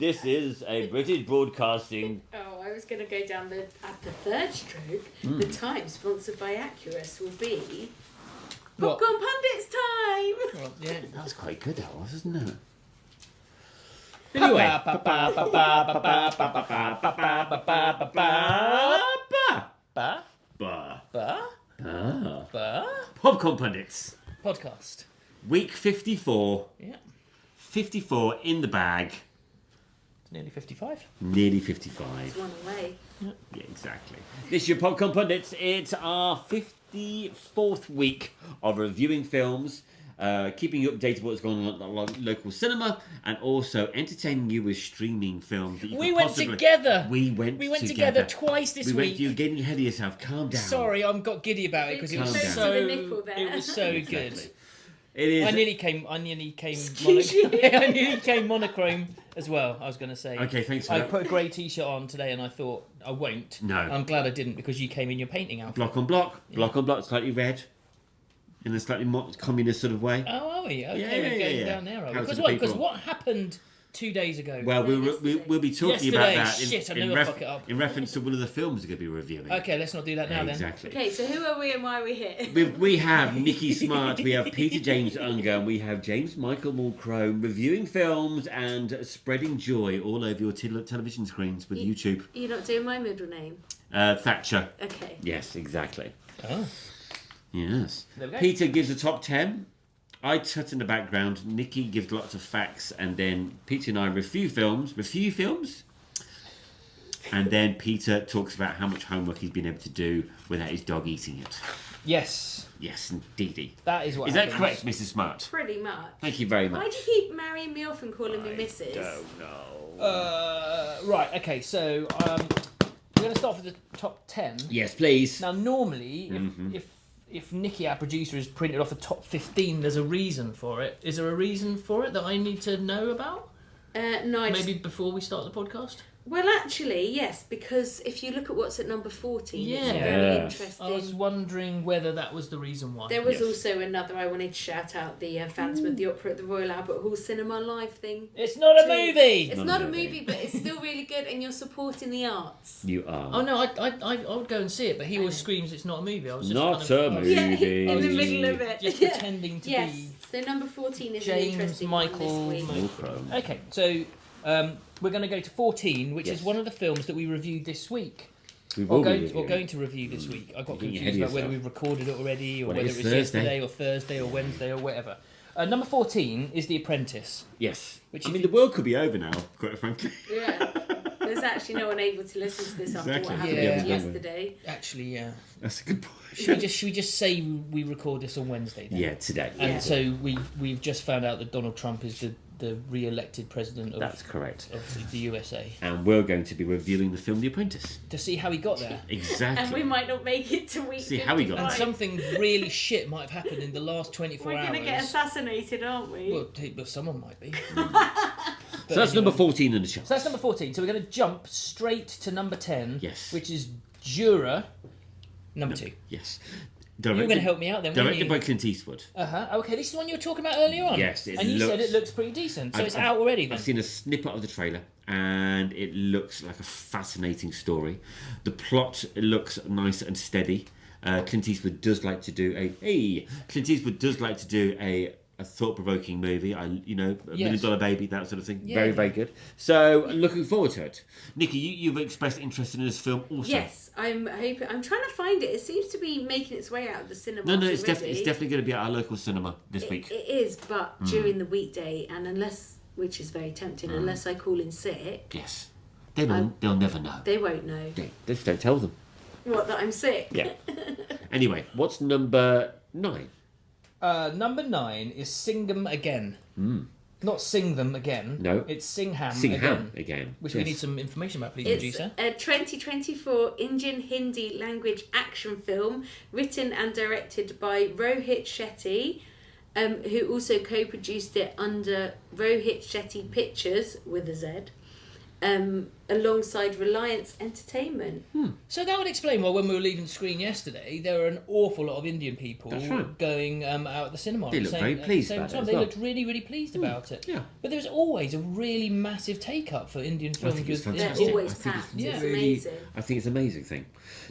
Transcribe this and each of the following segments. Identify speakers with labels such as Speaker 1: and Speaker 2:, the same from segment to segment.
Speaker 1: This is a British broadcasting.
Speaker 2: Oh, I was going to go down at the third stroke. The time sponsored by Accurus will be Popcorn Pundits time.
Speaker 3: Well, yeah.
Speaker 1: That was quite good, that was, wasn't it?
Speaker 3: Anyway.
Speaker 1: Popcorn Pundits.
Speaker 3: Podcast.
Speaker 1: Week 54.
Speaker 3: Yeah.
Speaker 1: 54 in the bag.
Speaker 3: It's nearly 55.
Speaker 1: Nearly 55.
Speaker 2: It's one away.
Speaker 1: Yeah, exactly. This is your Popcorn Pundits. It's our 54th week of reviewing films, keeping you updated with what's going on at the local cinema, and also entertaining you with streaming films. That you
Speaker 3: We
Speaker 1: can
Speaker 3: went
Speaker 1: possibly...
Speaker 3: together.
Speaker 1: We went
Speaker 3: together twice this week.
Speaker 1: You're getting ahead of yourself. Calm down.
Speaker 3: Sorry, I got giddy about it because it was
Speaker 1: Calm down.
Speaker 3: so.
Speaker 2: To the nipple there.
Speaker 3: It was so
Speaker 1: Exactly.
Speaker 3: good.
Speaker 1: It is.
Speaker 3: I nearly came. I nearly came monochrome as well. I was going to say.
Speaker 1: Okay, thanks for
Speaker 3: I
Speaker 1: that.
Speaker 3: put a grey t-shirt on today, and I thought I won't.
Speaker 1: No.
Speaker 3: I'm glad I didn't because you came in your painting outfit.
Speaker 1: Block on block. Block on block, slightly red. In a slightly communist sort of way.
Speaker 3: Oh, are we? Okay,
Speaker 1: Yeah,
Speaker 3: we're going
Speaker 1: yeah.
Speaker 3: down there. Are we?
Speaker 1: How's
Speaker 3: Because
Speaker 1: the
Speaker 3: what?
Speaker 1: people?
Speaker 3: Because what happened 2 days ago?
Speaker 1: Well, we'll be talking about
Speaker 3: Yesterday.
Speaker 1: that
Speaker 3: Shit, I knew I'd fuck it up.
Speaker 1: in reference to one of the films we're going to be reviewing.
Speaker 3: Okay, let's not do that now
Speaker 1: Exactly.
Speaker 2: Okay, so who are we and why are we here?
Speaker 1: We have Nikki Smart, we have Peter James Unger, and we have James Michael Mulchrome reviewing films and spreading joy all over your television screens with YouTube.
Speaker 2: You're not doing my middle name?
Speaker 1: Thatcher.
Speaker 2: Okay.
Speaker 1: Yes, exactly.
Speaker 3: Oh.
Speaker 1: Yes.
Speaker 3: There we go.
Speaker 1: Peter gives a top 10. I tut in the background. Nikki gives lots of facts, and then Peter and I review films. And then Peter talks about how much homework he's been able to do without his dog eating it.
Speaker 3: Yes,
Speaker 1: Yes, indeedy.
Speaker 3: that is what.
Speaker 1: Is that
Speaker 3: happens.
Speaker 1: correct, Mrs. Smart?
Speaker 2: Pretty much.
Speaker 1: Thank you very much.
Speaker 2: Why do you keep marrying me off and calling me Mrs.?
Speaker 1: Don't know.
Speaker 3: Right. Okay. So we're going to start with the top 10.
Speaker 1: Yes, please.
Speaker 3: Now, normally, if Nikki, our producer, has printed off the top 15, there's a reason for it. Is there a reason for it that I need to know about?
Speaker 2: No,
Speaker 3: Maybe before we start the podcast?
Speaker 2: Well, actually, yes, because if you look at what's at number 14, it's
Speaker 3: Yeah.
Speaker 2: very
Speaker 1: Yeah.
Speaker 2: interesting.
Speaker 3: I was wondering whether that was the reason why.
Speaker 2: There was
Speaker 1: Yes.
Speaker 2: also another, I wanted to shout out the Phantom of the Opera at the Royal Albert Hall Cinema Live thing.
Speaker 3: It's not a
Speaker 2: too.
Speaker 3: movie!
Speaker 2: It's not a movie, but it's still really good and you're supporting the arts.
Speaker 1: You are.
Speaker 3: Oh no, I would go and see it, but he always screams it's not a movie. I was just
Speaker 1: Not
Speaker 3: kind of,
Speaker 1: a
Speaker 3: I was
Speaker 1: movie.
Speaker 2: Yeah, in the
Speaker 1: Movie.
Speaker 2: middle of it.
Speaker 3: Just
Speaker 2: Yeah.
Speaker 3: pretending to
Speaker 2: Yes,
Speaker 3: be
Speaker 2: so number 14 is an
Speaker 3: James
Speaker 2: interesting
Speaker 3: Michael
Speaker 2: one this week.
Speaker 1: Mulchrome.
Speaker 3: Okay, so we're going to go to 14, which
Speaker 1: Yes.
Speaker 3: is one of the films that we reviewed this week.
Speaker 1: We
Speaker 3: Or
Speaker 1: will be
Speaker 3: going to review this week. I got
Speaker 1: You're getting
Speaker 3: confused
Speaker 1: ahead of
Speaker 3: about whether we
Speaker 1: yourself.
Speaker 3: recorded it already or
Speaker 1: Well,
Speaker 3: whether
Speaker 1: it's
Speaker 3: it was
Speaker 1: Thursday.
Speaker 3: yesterday or Thursday or Wednesday or whatever. Number 14 is The Apprentice.
Speaker 1: Yes.
Speaker 3: Which
Speaker 1: I
Speaker 3: if
Speaker 1: mean,
Speaker 3: you-
Speaker 1: the world could be over now, quite frankly.
Speaker 2: Yeah. There's actually no one able to listen to this after
Speaker 1: Exactly.
Speaker 2: what happened
Speaker 3: Yeah.
Speaker 2: yesterday.
Speaker 3: Actually, yeah.
Speaker 1: That's a good point.
Speaker 3: Should we just say we record this on Wednesday then?
Speaker 1: Yeah, today.
Speaker 3: And
Speaker 2: Yeah.
Speaker 3: so we've just found out that Donald Trump is the re-elected president
Speaker 1: That's correct.
Speaker 3: of the USA.
Speaker 1: And we're going to be reviewing the film The Apprentice.
Speaker 3: To see how he got there.
Speaker 1: Exactly.
Speaker 2: And we might not make it to week
Speaker 1: See how we got
Speaker 2: 55.
Speaker 3: And something really shit might have happened in the last 24
Speaker 2: We're
Speaker 3: hours.
Speaker 2: going to get assassinated, aren't we?
Speaker 3: Well, someone might be.
Speaker 1: So that's number 14 in the chart.
Speaker 3: So that's number 14. So we're going to jump straight to number 10.
Speaker 1: Yes.
Speaker 3: Which is Jura, number 2.
Speaker 1: Yes.
Speaker 3: You were going to help me out then, weren't
Speaker 1: Directed
Speaker 3: you?
Speaker 1: by Clint Eastwood.
Speaker 3: Okay, this is the one you were talking about earlier on.
Speaker 1: Yes, it
Speaker 3: and you said
Speaker 1: looks-
Speaker 3: it looks pretty decent. So
Speaker 1: I've-
Speaker 3: it's
Speaker 1: I've-
Speaker 3: out already then.
Speaker 1: I've seen a snippet of the trailer, and it looks like a fascinating story. The plot looks nice and steady. Clint Eastwood does like to do a thought-provoking movie. A
Speaker 3: Yes.
Speaker 1: $1 Million Baby, that sort of thing.
Speaker 3: Yeah,
Speaker 1: Very,
Speaker 3: yeah.
Speaker 1: very good. So looking forward to it. Nikki, you've expressed interest in this film also.
Speaker 2: Yes, I'm hoping. I'm trying to find it. It seems to be making its way out of the cinema.
Speaker 1: No, it's definitely going to be at our local cinema this week.
Speaker 2: It is, but during the weekday, and which is very tempting, unless I call in sick,
Speaker 1: Yes. They'll never know.
Speaker 2: they won't know
Speaker 1: Just don't tell them.
Speaker 2: what that I'm sick.
Speaker 1: Yeah. Anyway, what's number 9?
Speaker 3: Number 9 is Sing 'Em Again. Not Sing Them Again.
Speaker 1: No.
Speaker 3: It's Sing Ham
Speaker 1: Sing
Speaker 3: Again.
Speaker 1: Ham again.
Speaker 3: Which
Speaker 1: Yes.
Speaker 3: we need some information about, please,
Speaker 2: It's
Speaker 3: producer.
Speaker 2: a 2024 Indian Hindi language action film written and directed by Rohit Shetty, who also co-produced it under Rohit Shetty Pictures with a Z. alongside Reliance Entertainment.
Speaker 3: So that would explain why when we were leaving the screen yesterday, there were an awful lot of Indian people going out at the cinema.
Speaker 1: They looked very pleased
Speaker 3: at the
Speaker 1: about
Speaker 3: same time.
Speaker 1: it as
Speaker 3: They
Speaker 1: well.
Speaker 3: looked really, really pleased about it.
Speaker 1: Yeah.
Speaker 3: But there's always a really massive take-up for Indian films.
Speaker 1: think it's
Speaker 3: with-
Speaker 2: They're
Speaker 1: fantastic.
Speaker 2: always
Speaker 1: I think
Speaker 2: packed.
Speaker 1: it's
Speaker 2: It's
Speaker 1: really-
Speaker 2: amazing.
Speaker 1: I think it's an amazing thing.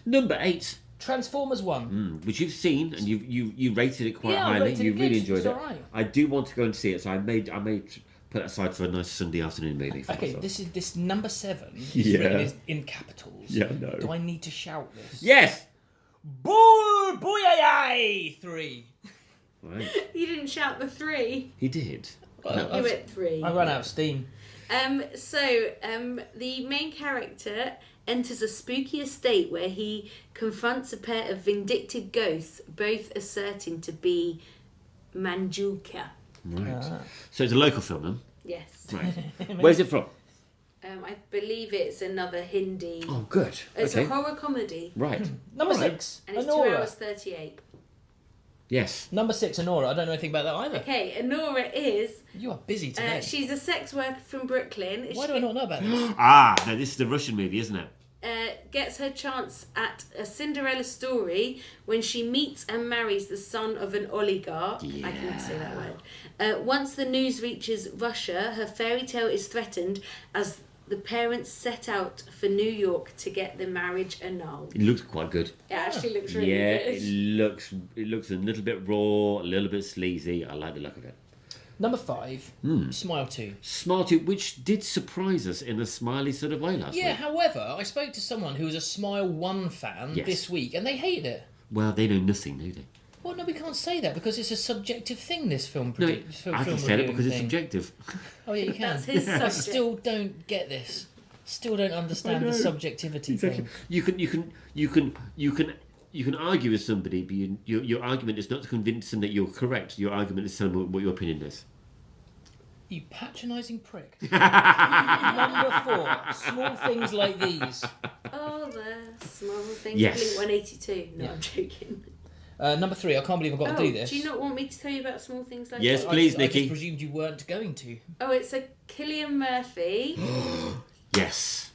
Speaker 1: Number 8,
Speaker 3: Transformers 1.
Speaker 1: which you've seen and you rated it quite
Speaker 3: Yeah, I
Speaker 1: highly.
Speaker 3: rated
Speaker 1: You
Speaker 3: it
Speaker 1: really
Speaker 3: good.
Speaker 1: enjoyed
Speaker 3: It's
Speaker 1: it.
Speaker 3: all right.
Speaker 1: I do want to go and see it, so I may put that aside for a nice Sunday afternoon maybe. for
Speaker 3: Okay,
Speaker 1: myself.
Speaker 3: this number 7 is
Speaker 1: Yeah.
Speaker 3: written in capitals.
Speaker 1: Yeah, I know.
Speaker 3: Do I need to shout this?
Speaker 1: Yes.
Speaker 3: Bull Booyah 3.
Speaker 1: Right.
Speaker 2: You didn't shout the 3.
Speaker 1: He did.
Speaker 3: Well,
Speaker 2: You went 3.
Speaker 3: I ran out of steam.
Speaker 2: The main character enters a spooky estate where he confronts a pair of vindictive ghosts, both asserting to be Manjuka.
Speaker 1: Right.
Speaker 3: Ah.
Speaker 1: So it's a local film, then?
Speaker 2: Yes.
Speaker 1: Right. Where's it from?
Speaker 2: I believe it's another Hindi.
Speaker 1: Oh, good.
Speaker 2: It's
Speaker 1: Okay.
Speaker 2: a horror comedy,
Speaker 1: Right.
Speaker 3: Number
Speaker 1: All right.
Speaker 3: 6,
Speaker 2: and it's 2
Speaker 3: Honora.
Speaker 2: hours 38.
Speaker 1: Yes.
Speaker 3: Number 6, Honora. I don't know anything about that either.
Speaker 2: Okay, Honora is.
Speaker 3: You are busy today.
Speaker 2: She's a sex worker from Brooklyn.
Speaker 3: Why do I not know about this?
Speaker 1: No, this is the Russian movie, isn't it?
Speaker 2: Gets her chance at a Cinderella story when she meets and marries the son of an oligarch.
Speaker 1: Yeah.
Speaker 2: I can never say that word. Once the news reaches Russia, her fairy tale is threatened as the parents set out for New York to get the marriage annulled.
Speaker 1: It looks quite good.
Speaker 2: It actually looks really
Speaker 1: Yeah,
Speaker 2: good.
Speaker 1: it looks a little bit raw, a little bit sleazy. I like the look of it.
Speaker 3: Number 5, Smile 2.
Speaker 1: Smarty, which did surprise us in a smiley sort of way last
Speaker 3: Yeah,
Speaker 1: week.
Speaker 3: however, I spoke to someone who was a Smile 1 fan
Speaker 1: Yes.
Speaker 3: this week, and they hated it.
Speaker 1: Well, they know nothing, do they?
Speaker 3: Well, no, we can't say that because it's a subjective thing, this film.
Speaker 1: No,
Speaker 3: film
Speaker 1: I can say that
Speaker 3: reviewing
Speaker 1: because it's
Speaker 3: thing.
Speaker 1: subjective.
Speaker 3: Oh, yeah, you can.
Speaker 2: That's his
Speaker 3: I
Speaker 2: subject.
Speaker 3: still don't get this. Still don't understand the
Speaker 1: know.
Speaker 3: subjectivity
Speaker 1: Exactly.
Speaker 3: thing.
Speaker 1: You can argue with somebody, but your argument is not to convince them that you're correct. Your argument is to tell them what your opinion is.
Speaker 3: You patronising prick. Number 4, Small Things Like These.
Speaker 2: Oh, the small things.
Speaker 1: Yes.
Speaker 2: Blink 182. No,
Speaker 3: Yeah.
Speaker 2: I'm joking.
Speaker 3: Number 3, I can't believe I've got to do this.
Speaker 2: Do you not want me to tell you about small things like
Speaker 1: Yes,
Speaker 2: that?
Speaker 1: please,
Speaker 3: I
Speaker 1: Nikki.
Speaker 3: just presumed you weren't going to.
Speaker 2: Oh, it's a Cillian Murphy.
Speaker 1: Yes.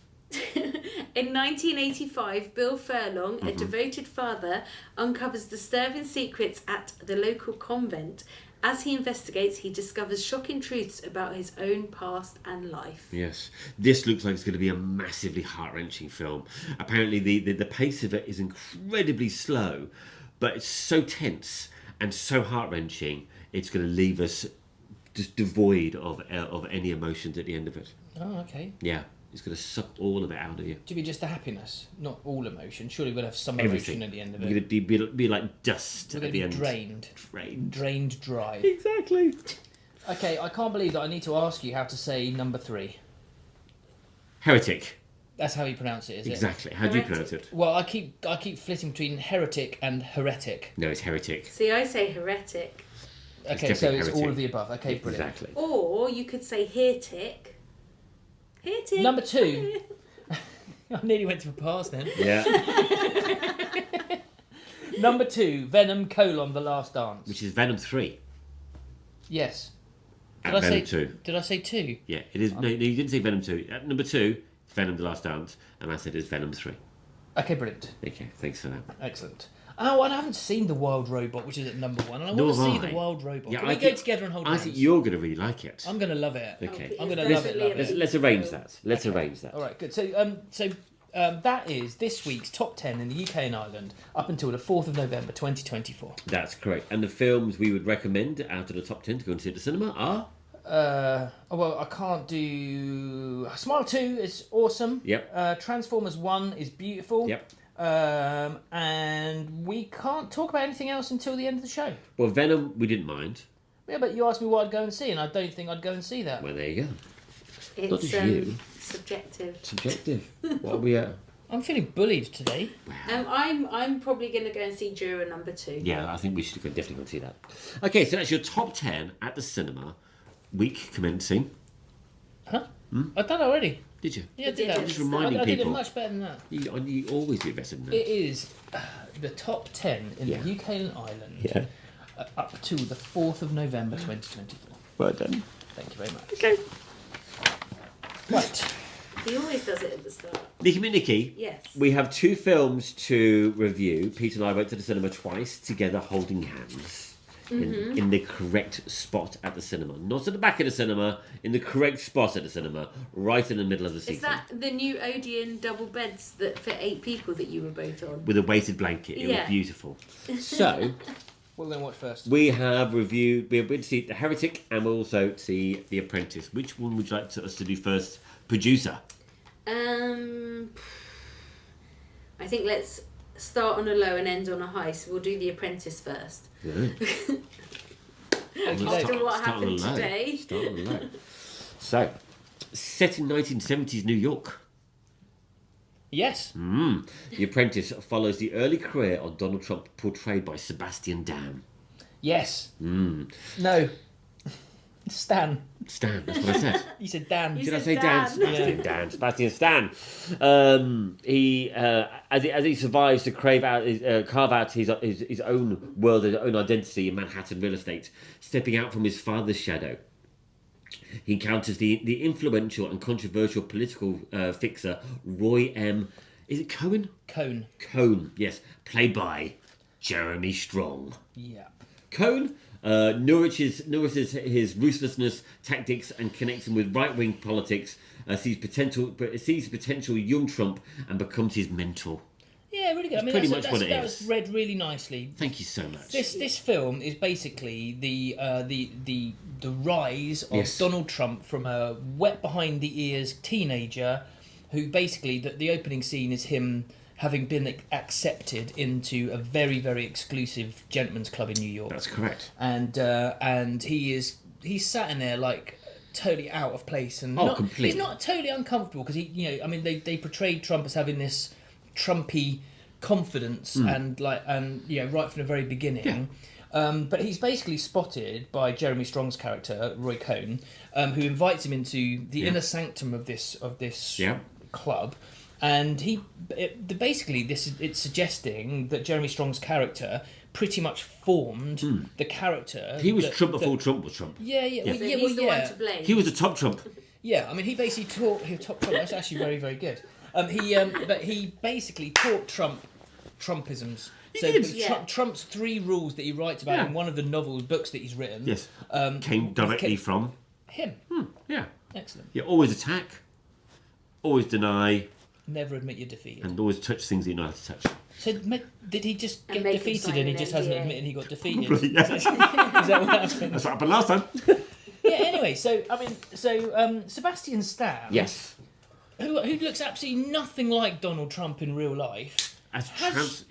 Speaker 2: In 1985, Bill Furlong, a devoted father, uncovers disturbing secrets at the local convent. As he investigates, he discovers shocking truths about his own past and life.
Speaker 1: Yes. This looks like it's going to be a massively heart-wrenching film. Apparently, the pace of it is incredibly slow, but it's so tense and so heart-wrenching, it's going to leave us just devoid of any emotions at the end of it.
Speaker 3: Oh, okay.
Speaker 1: Yeah. It's going to suck all of it out of you.
Speaker 3: To be just the happiness, not all emotion. Surely we'll have some
Speaker 1: Everything.
Speaker 3: emotion at the end of
Speaker 1: We're
Speaker 3: it.
Speaker 1: going to be like dust
Speaker 3: We're
Speaker 1: at
Speaker 3: going
Speaker 1: the
Speaker 3: to
Speaker 1: end.
Speaker 3: be drained.
Speaker 1: Drained.
Speaker 3: Drained dry.
Speaker 1: Exactly.
Speaker 3: Okay, I can't believe that I need to ask you how to say number 3.
Speaker 1: Heretic.
Speaker 3: That's how you pronounce it, is it?
Speaker 1: Exactly. How do you
Speaker 2: Heretic.
Speaker 1: pronounce it?
Speaker 3: Well, I keep flitting between heretic and heretic.
Speaker 1: No, it's heretic.
Speaker 2: See, I say heretic.
Speaker 3: Okay, so
Speaker 1: definitely
Speaker 3: it's all
Speaker 1: heretic.
Speaker 3: of the above. Okay, brilliant.
Speaker 1: Exactly.
Speaker 2: Or you could say heretic. Heretic.
Speaker 3: Number 2. I nearly went to a pass then.
Speaker 1: Yeah.
Speaker 3: Number 2, Venom: The Last Dance.
Speaker 1: Which is Venom 3.
Speaker 3: Yes.
Speaker 1: And
Speaker 3: I
Speaker 1: Venom
Speaker 3: say
Speaker 1: 2.
Speaker 3: Did I say 2?
Speaker 1: Yeah, it is. No, you didn't say Venom 2. At number 2, it's Venom: The Last Dance, and I said it's Venom 3.
Speaker 3: Okay, brilliant.
Speaker 1: Okay, thanks for that.
Speaker 3: Excellent. Oh, and I haven't seen The Wild Robot, which is at number 1, and I
Speaker 1: Nor
Speaker 3: want to see
Speaker 1: have I.
Speaker 3: The Wild Robot.
Speaker 1: Yeah,
Speaker 3: Can
Speaker 1: I
Speaker 3: we go
Speaker 1: think-
Speaker 3: together and hold
Speaker 1: I
Speaker 3: hands?
Speaker 1: think you're going to really like it.
Speaker 3: I'm going to love it.
Speaker 1: Okay.
Speaker 3: I'm gonna
Speaker 2: It's
Speaker 3: love it,
Speaker 2: definitely
Speaker 3: love it.
Speaker 2: a
Speaker 1: Let's arrange that. Let's arrange that.
Speaker 3: All right, good. So that is this week's top 10 in the UK and Ireland up until the 4th of November 2024.
Speaker 1: That's correct. And the films we would recommend out of the top 10 to go and see at the cinema are...
Speaker 3: Well, I can't do... Smile 2 is awesome.
Speaker 1: Yep.
Speaker 3: Transformers 1 is beautiful.
Speaker 1: Yep.
Speaker 3: And we can't talk about anything else until the end of the show.
Speaker 1: Well, Venom, we didn't mind.
Speaker 3: Yeah, but you asked me what I'd go and see, and I don't think I'd go and see that.
Speaker 1: Well, there you go.
Speaker 2: It's
Speaker 1: just you.
Speaker 2: subjective.
Speaker 1: Subjective. What are we at?
Speaker 3: I'm feeling bullied today.
Speaker 2: I'm probably going to go and see Jura number 2.
Speaker 1: Yeah, I think we should definitely go and see that. Okay, so that's your top 10 at the cinema, week commencing.
Speaker 3: Huh? I've done it already.
Speaker 1: Did you?
Speaker 3: Yeah, I did
Speaker 2: did
Speaker 3: that.
Speaker 2: it.
Speaker 1: Just reminding
Speaker 3: I did it
Speaker 1: people.
Speaker 3: much better than that.
Speaker 1: You always do better than that.
Speaker 3: It is the top 10 in
Speaker 1: Yeah.
Speaker 3: the UK and Ireland
Speaker 1: Yeah.
Speaker 3: up to the 4th of November 2024.
Speaker 1: Well done.
Speaker 3: Thank you very much.
Speaker 1: Okay.
Speaker 3: Right.
Speaker 2: He always does it at the start.
Speaker 1: Nikki,
Speaker 2: Yes.
Speaker 1: we have 2 films to review. Peter and I went to the cinema twice together, holding hands. In the correct spot at the cinema. Not at the back of the cinema, in the correct spot at the cinema, right in the middle of the seat.
Speaker 2: Is that the new Odeon double beds that fit 8 people that you were both on?
Speaker 1: With a weighted blanket. It was beautiful. So,
Speaker 3: Well, then watch first.
Speaker 1: we're going to see The Heretic and we'll also see The Apprentice. Which one would you like us to do first? Producer?
Speaker 2: I think let's start on a low and end on a high, so we'll do The Apprentice first. After what happened today.
Speaker 1: Start on the low. So, set in 1970s New York.
Speaker 3: Yes.
Speaker 1: The Apprentice follows the early career of Donald Trump, portrayed by Sebastian Stan.
Speaker 3: Yes. No. Stan.
Speaker 1: Stan, that's what I said.
Speaker 3: You said Dan.
Speaker 1: Did I
Speaker 2: said
Speaker 1: say Dan?
Speaker 2: Dan.
Speaker 1: Sebastian Stan. He, as he survives to carve out his own world, his own identity in Manhattan real estate, stepping out from his father's shadow. He encounters the influential and controversial political fixer Roy M. Is it Cohn?
Speaker 3: Cohn.
Speaker 1: Cohn, yes, played by Jeremy Strong.
Speaker 3: Yeah.
Speaker 1: Cohn nourishes his ruthlessness, tactics, and connects him with right-wing politics. Sees potential young Trump and becomes his mentor.
Speaker 3: Yeah, really good. That was read really nicely.
Speaker 1: Thank you so much.
Speaker 3: This film is basically the rise of Donald Trump from a wet behind the ears teenager, who basically the opening scene is him having been accepted into a very, very exclusive gentleman's club in New York.
Speaker 1: That's correct.
Speaker 3: And he's sat in there like totally out of place and
Speaker 1: completely.
Speaker 3: He's not totally uncomfortable because they portrayed Trump as having this Trumpy confidence and right from the very beginning. Yeah. But he's basically spotted by Jeremy Strong's character Roy Cohn, who invites him into the inner sanctum of this club. And it's suggesting that Jeremy Strong's character pretty much formed the character.
Speaker 1: He was Trump before Trump was Trump.
Speaker 2: So he's the one to blame.
Speaker 1: He was a top Trump.
Speaker 3: Yeah, I mean, he basically taught top Trump. That's actually very, very good. But he basically taught Trump Trumpisms. Trump's 3 rules that he writes about in one of the books that he's written.
Speaker 1: Yes. Came directly from
Speaker 3: him.
Speaker 1: Yeah.
Speaker 3: Excellent.
Speaker 1: Yeah. Always attack. Always deny.
Speaker 3: Never admit you're defeated.
Speaker 1: And always touch things that you're not allowed to touch.
Speaker 3: So did he just get defeated and he just hasn't admitted he got defeated?
Speaker 1: Probably, yeah.
Speaker 3: Is that what happened?
Speaker 1: That's what happened last time.
Speaker 3: Yeah. Anyway, Sebastian Stan.
Speaker 1: Yes.
Speaker 3: Who looks absolutely nothing like Donald Trump in real life. Has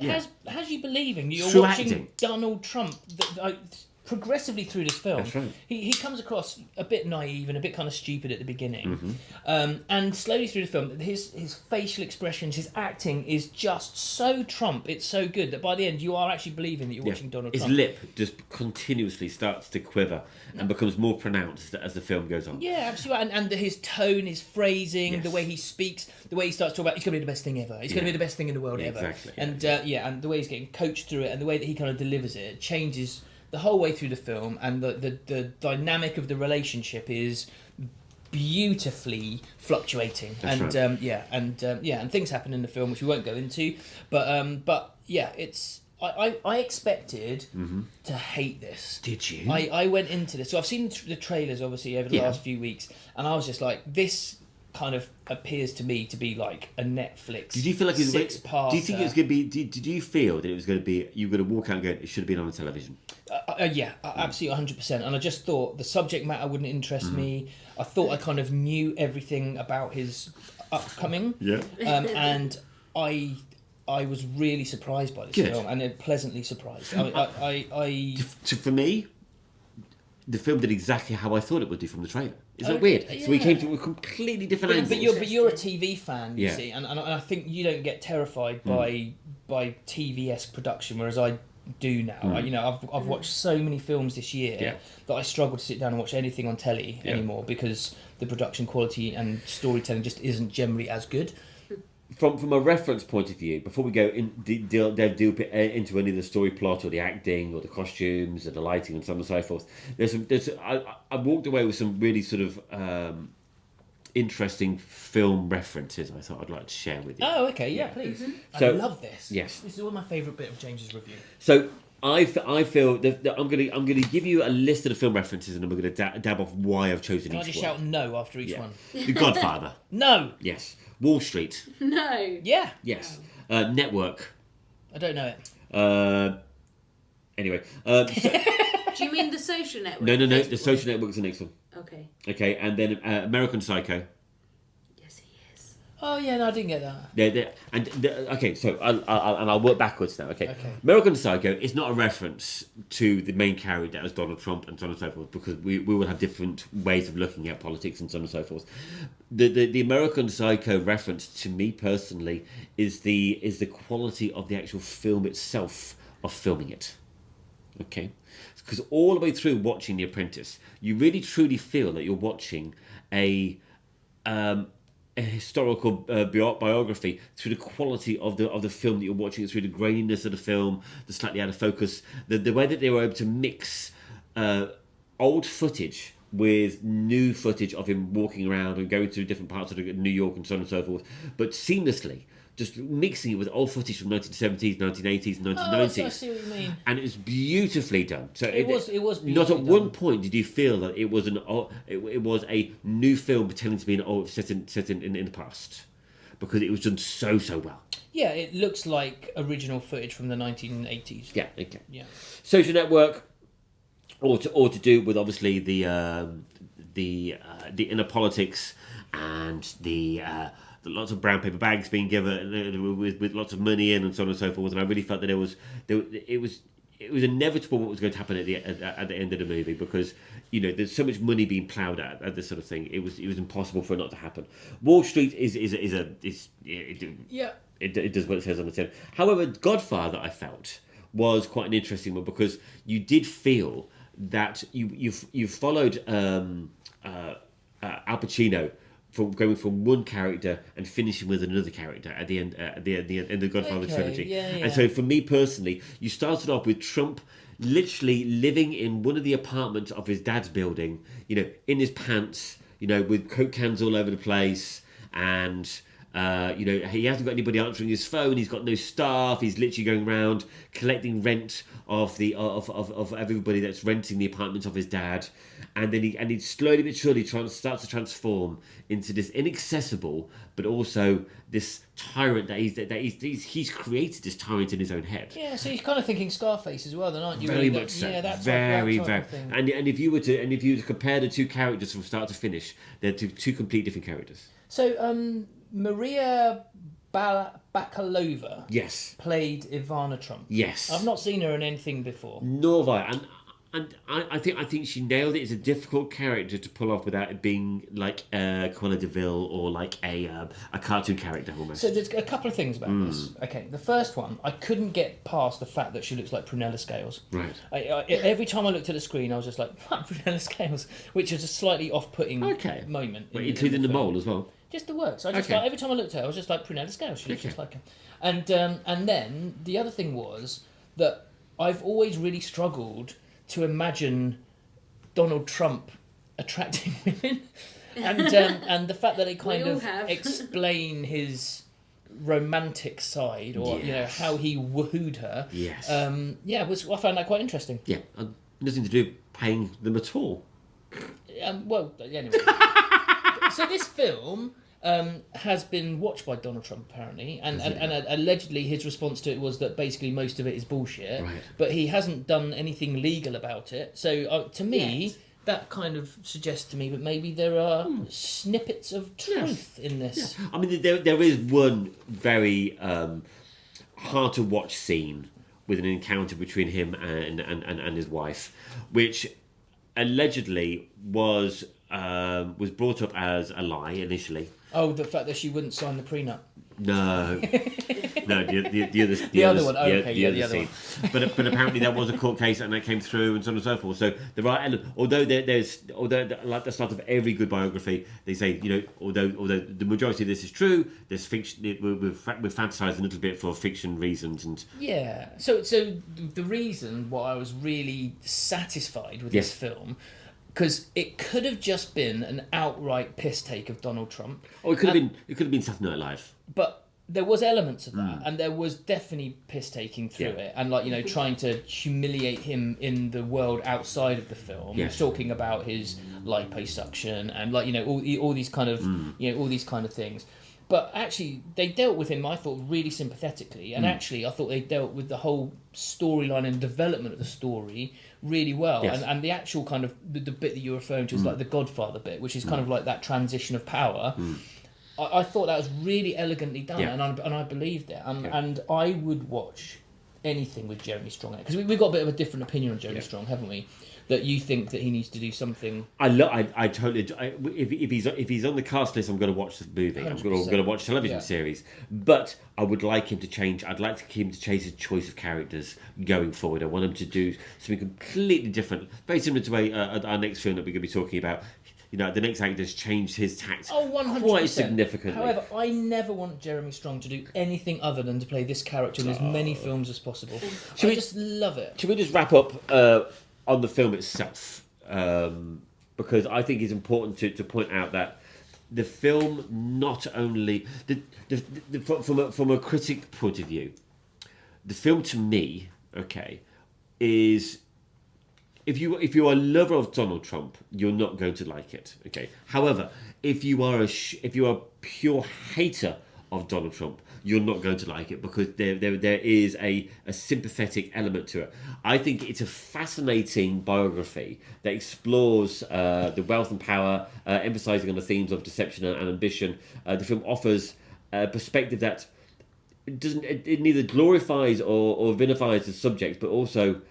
Speaker 3: you believing that you're watching
Speaker 1: acting.
Speaker 3: Donald Trump progressively through this film.
Speaker 1: That's right.
Speaker 3: He comes across a bit naive and a bit kind of stupid at the beginning, and slowly through the film, his facial expressions, his acting is just so Trump. It's so good that by the end you are actually believing that you're watching Donald Trump.
Speaker 1: His lip just continuously starts to quiver and becomes more pronounced as the film goes on.
Speaker 3: Yeah, absolutely. And his tone, his phrasing, the way he speaks, the way he starts talking about, it's going to be the best thing ever. It's going to be the best thing in the world ever.
Speaker 1: Exactly.
Speaker 3: And and the way he's getting coached through it, and the way that he kind of delivers it changes the whole way through the film, and the dynamic of the relationship is beautifully fluctuating.
Speaker 1: That's right.
Speaker 3: And things happen in the film which we won't go into, but it's. I expected to hate this.
Speaker 1: Did you?
Speaker 3: I went into this. So I've seen the trailers, obviously, over the last few weeks, and I was just like, this kind of appears to me to be like a Netflix. Did you feel like six-parter?
Speaker 1: Do you think it was going to be? Did you feel that it was going to be? You were going to walk out and go, it should have been on the television?
Speaker 3: Absolutely, 100%. And I just thought the subject matter wouldn't interest me. I thought I kind of knew everything about his upcoming.
Speaker 1: Yeah.
Speaker 3: And I was really surprised by this film, and pleasantly surprised.
Speaker 1: For me, the film did exactly how I thought it would do from the trailer. Is that weird? Yeah. So we came from a completely different angle.
Speaker 3: But you're a TV fan, you see, and I think you don't get terrified by TV-esque production, whereas I do now. I've watched so many films this year that I struggle to sit down and watch anything on telly anymore because the production quality and storytelling just isn't generally as good.
Speaker 1: From a reference point of view, before we go delve into any of the story plot or the acting or the costumes and the lighting and so on and so forth, I walked away with some really sort of interesting film references I thought I'd like to share with you.
Speaker 3: Oh, okay, yeah, please.
Speaker 1: So-
Speaker 3: I love this.
Speaker 1: Yes.
Speaker 3: This is one of my favourite bit of James's review.
Speaker 1: So I feel that I'm gonna give you a list of the film references, and then we're gonna dab off why I've chosen
Speaker 3: Can I
Speaker 1: each
Speaker 3: just
Speaker 1: one.
Speaker 3: shout no after each one?
Speaker 1: The Godfather.
Speaker 3: No!
Speaker 1: Yes. Wall Street.
Speaker 2: No.
Speaker 3: Yeah.
Speaker 1: Yes. Network.
Speaker 3: I don't know it.
Speaker 1: Anyway.
Speaker 2: Do you mean The Social Network?
Speaker 1: No.
Speaker 2: Facebook
Speaker 1: The Social Network's the next one.
Speaker 2: Okay.
Speaker 1: Okay, and then American Psycho.
Speaker 2: Yes, he is.
Speaker 3: Oh, yeah, no, I didn't get that.
Speaker 1: Okay, so I'll work backwards now. Okay. American Psycho is not a reference to the main character as Donald Trump and so on and so forth, because we will have different ways of looking at politics and so on and so forth. The American Psycho reference, to me personally, is the quality of the actual film itself, of filming it. Okay, because all the way through watching The Apprentice, you really truly feel that you're watching a historical biography through the quality of the film that you're watching, through the graininess of the film, the slightly out of focus, the way that they were able to mix old footage with new footage of him walking around and going through different parts of New York and so on and so forth, but seamlessly. Just mixing it with old footage from 1970s, 1980s, and 1990s.
Speaker 3: I see what you mean.
Speaker 1: And it's beautifully done. So
Speaker 3: It was beautifully
Speaker 1: not at
Speaker 3: done.
Speaker 1: one point did you feel that it was it was a new film pretending to be an old set in the past, because it was done so well.
Speaker 3: Yeah, it looks like original footage from the 1980s.
Speaker 1: Yeah. Okay.
Speaker 3: Yeah.
Speaker 1: Social Network, or to do with obviously the inner politics and the lots of brown paper bags being given with lots of money in and so on and so forth. And I really felt that it was inevitable what was going to happen at the end of the movie, because there's so much money being ploughed at this sort of thing. It was impossible for it not to happen. Wall Street it does what it says on the tin. However, Godfather, I felt, was quite an interesting one, because you did feel that you followed Al Pacino from going from one character and finishing with another character at the end of the Godfather trilogy.
Speaker 3: Yeah.
Speaker 1: And so for me personally, you started off with Trump literally living in one of the apartments of his dad's building, in his pants, with Coke cans all over the place, and he hasn't got anybody answering his phone. He's got no staff. He's literally going around collecting rent of everybody that's renting the apartments of his dad, and then he slowly but surely starts to transform into this inaccessible, but also this tyrant that he's created this tyrant in his own head.
Speaker 3: Yeah, so you're kind of thinking Scarface as well, then, aren't you?
Speaker 1: Very much so.
Speaker 3: Yeah, that's
Speaker 1: very.
Speaker 3: Thing.
Speaker 1: And if you were to compare the two characters from start to finish, they're two complete different characters.
Speaker 3: So, Maria Bakalova played Ivana Trump.
Speaker 1: Yes.
Speaker 3: I've not seen her in anything before.
Speaker 1: Nor have I. And I think she nailed it. It's a difficult character to pull off without it being like Cruella de Vil or like a cartoon character almost.
Speaker 3: So there's a couple of things about this. Okay, the first one, I couldn't get past the fact that she looks like Prunella Scales.
Speaker 1: Right.
Speaker 3: Every time I looked at the screen, I was just like, Prunella Scales, which is a slightly off-putting moment.
Speaker 1: But including the mole as well.
Speaker 3: Just the works. I just like, every time I looked at her, I was just like, Prunella Scales. She looks just like her. And then the other thing was that I've always really struggled to imagine Donald Trump attracting women, and the fact that they kind of explain his romantic side, or how he wooed her.
Speaker 1: Yes.
Speaker 3: I found that quite interesting.
Speaker 1: Yeah, nothing to do with paying them at all.
Speaker 3: Well, anyway. So this film has been watched by Donald Trump apparently, and allegedly his response to it was that basically most of it is bullshit.
Speaker 1: Right.
Speaker 3: But he hasn't done anything legal about it. So to me, that kind of suggests to me that maybe there are snippets of truth in this.
Speaker 1: Yeah. I mean, there is one very hard to watch scene with an encounter between him and his wife, which allegedly was brought up as a lie initially.
Speaker 3: Oh, the fact that she wouldn't sign the prenup.
Speaker 1: No, the other
Speaker 3: the other one. Oh, okay,
Speaker 1: the other scene. But apparently there was a court case and that came through and so on and so forth. So there are although like the start of every good biography, they say although the majority of this is true, there's fiction. We've fantasized a little bit for fiction reasons and
Speaker 3: So the reason why I was really satisfied with this film because it could have just been an outright piss take of Donald Trump.
Speaker 1: Or it could have been Saturday Night Live.
Speaker 3: But there was elements of that, and there was definitely piss taking through it, and trying to humiliate him in the world outside of the film, talking about his liposuction and all these kind of all these kind of things. But actually, they dealt with him, I thought, really sympathetically, and actually, I thought they dealt with the whole storyline and development of the story really well.
Speaker 1: Yes.
Speaker 3: And the actual kind of the bit that you're referring to is like the Godfather bit, which is kind of like that transition of power. I thought that was really elegantly done, and I believed it. And I would watch anything with Jeremy Strong in it, because we've got a bit of a different opinion on Jeremy Strong, haven't we? That you think that he needs to do something.
Speaker 1: I totally. If he's on the cast list, I'm going to watch the movie.
Speaker 3: 100%.
Speaker 1: I'm going to watch a television series. But I would like him to change. I'd like him to change his choice of characters going forward. I want him to do something completely different, very similar to our next film that we're going to be talking about. The next actor's changed his tact
Speaker 3: 100%.
Speaker 1: quite significantly.
Speaker 3: However, I never want Jeremy Strong to do anything other than to play this character in as many films as possible. I just love it.
Speaker 1: Should we just wrap up on the film itself? Because I think it's important to point out that the film not only... from a critic point of view, the film to me, is... If you are a lover of Donald Trump, you're not going to like it. Okay. However, if you are a pure hater of Donald Trump, you're not going to like it, because there is a sympathetic element to it. I think it's a fascinating biography that explores the wealth and power, emphasising on the themes of deception and ambition. The film offers a perspective that it neither glorifies or vinifies the subject, but also.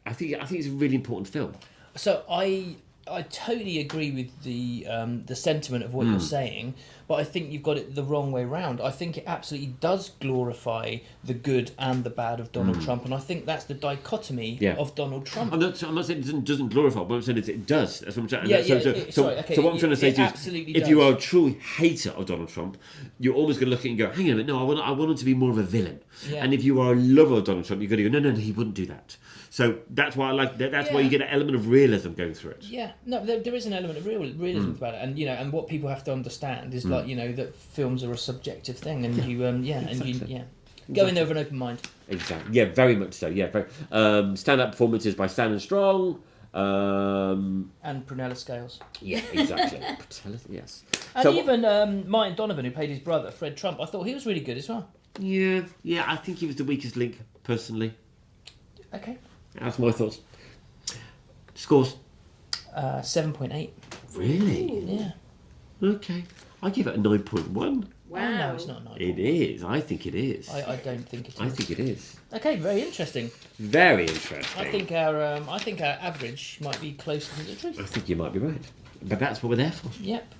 Speaker 1: I think it's a really important film.
Speaker 3: So I totally agree with the sentiment of what you're saying, but I think you've got it the wrong way round. I think it absolutely does glorify the good and the bad of Donald Trump, and I think that's the dichotomy of Donald Trump.
Speaker 1: I'm not saying it doesn't glorify, what I'm saying is it does. That's what I'm saying. So what I'm trying to say is, if you are a true hater of Donald Trump, you're almost going to look at it and go, hang on a minute, no, I want him to be more of a villain. Yeah. And if you are a lover of Donald Trump, you've got to go, no, he wouldn't do that. So that's why I like that. That's why you get an element of realism going through it.
Speaker 3: Yeah, no, there is an element of realism about it, and and what people have to understand is that films are a subjective thing, and go in there with an open mind.
Speaker 1: Exactly. Yeah, very much so. Yeah, very. Stand-up performances by Stan and Strong.
Speaker 3: And Prunella Scales.
Speaker 1: Yeah, exactly. Yes.
Speaker 3: And
Speaker 1: so,
Speaker 3: even Martin Donovan, who played his brother, Fred Trump, I thought he was really good as well.
Speaker 1: Yeah, I think he was the weakest link, personally.
Speaker 3: Okay.
Speaker 1: That's my thoughts. Scores?
Speaker 3: 7.8.
Speaker 1: Really?
Speaker 3: Yeah.
Speaker 1: Okay. I give it a 9.1.
Speaker 2: Wow.
Speaker 3: Oh, no, it's not 9.
Speaker 1: It is. I think it is.
Speaker 3: I don't think it is.
Speaker 1: I think it is.
Speaker 3: Okay, very interesting.
Speaker 1: Very interesting.
Speaker 3: I think our average might be closer to the truth.
Speaker 1: I think you might be right. But that's what we're there for.
Speaker 3: Yep.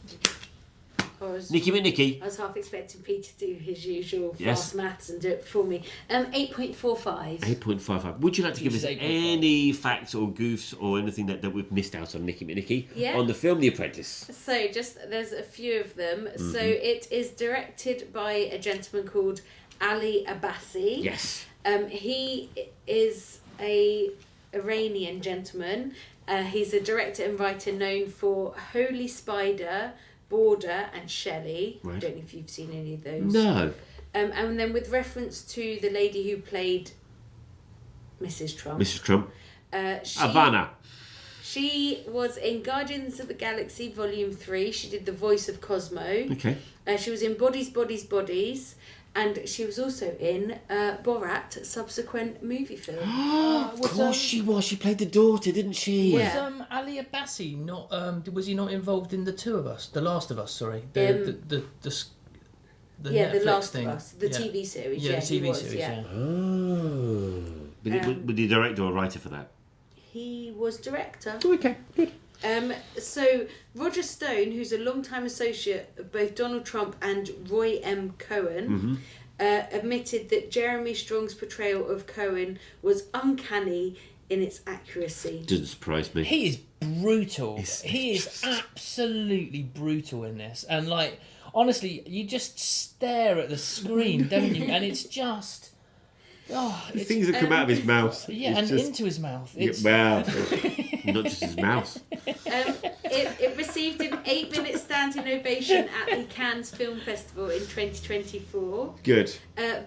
Speaker 1: Nicky.
Speaker 2: I was half expecting Pete to do his usual fast maths and do it for me. 8.45.
Speaker 1: 8.55. Would you like to give us any facts or goofs or anything that we've missed out on, Nicky, on the film The Apprentice?
Speaker 2: So there's a few of them. Mm-hmm. So it is directed by a gentleman called Ali Abbasi.
Speaker 1: Yes.
Speaker 2: He is a Iranian gentleman. He's a director and writer known for Holy Spider, Border and Shelley.
Speaker 1: Right.
Speaker 2: I don't know if you've seen any of those.
Speaker 1: No.
Speaker 2: And then with reference to the lady who played Mrs. Trump.
Speaker 1: Havana.
Speaker 2: She was in Guardians of the Galaxy Volume 3. She did the voice of Cosmo.
Speaker 1: Okay.
Speaker 2: She was in Bodies. And she was also in Borat, subsequent movie film.
Speaker 1: Of course she was. She played the daughter, didn't she?
Speaker 2: Yeah.
Speaker 3: Was Ali Abbasi not? Was he not involved in The Last of Us? Sorry, the Netflix
Speaker 2: The Last
Speaker 3: thing.
Speaker 2: of Us, the TV series.
Speaker 3: Yeah, the TV series. Yeah.
Speaker 1: Oh. Was the director or writer for that?
Speaker 2: He was director.
Speaker 1: Oh, okay, good.
Speaker 2: So Roger Stone, who's a long-time associate of both Donald Trump and Roy M. Cohn, admitted that Jeremy Strong's portrayal of Cohn was uncanny in its accuracy.
Speaker 1: Doesn't surprise me.
Speaker 3: He is brutal. He is absolutely brutal in this, and honestly, you just stare at the screen, don't you? And it's just. Oh,
Speaker 1: The
Speaker 3: it's,
Speaker 1: things that come out of his mouth.
Speaker 3: yeah,
Speaker 1: it's
Speaker 3: and
Speaker 1: just,
Speaker 3: into his mouth.
Speaker 1: yeah,
Speaker 3: It's,
Speaker 1: well, not just his mouth.
Speaker 2: It received an 8-minute standing ovation at the Cannes Film Festival in 2024.
Speaker 1: Good.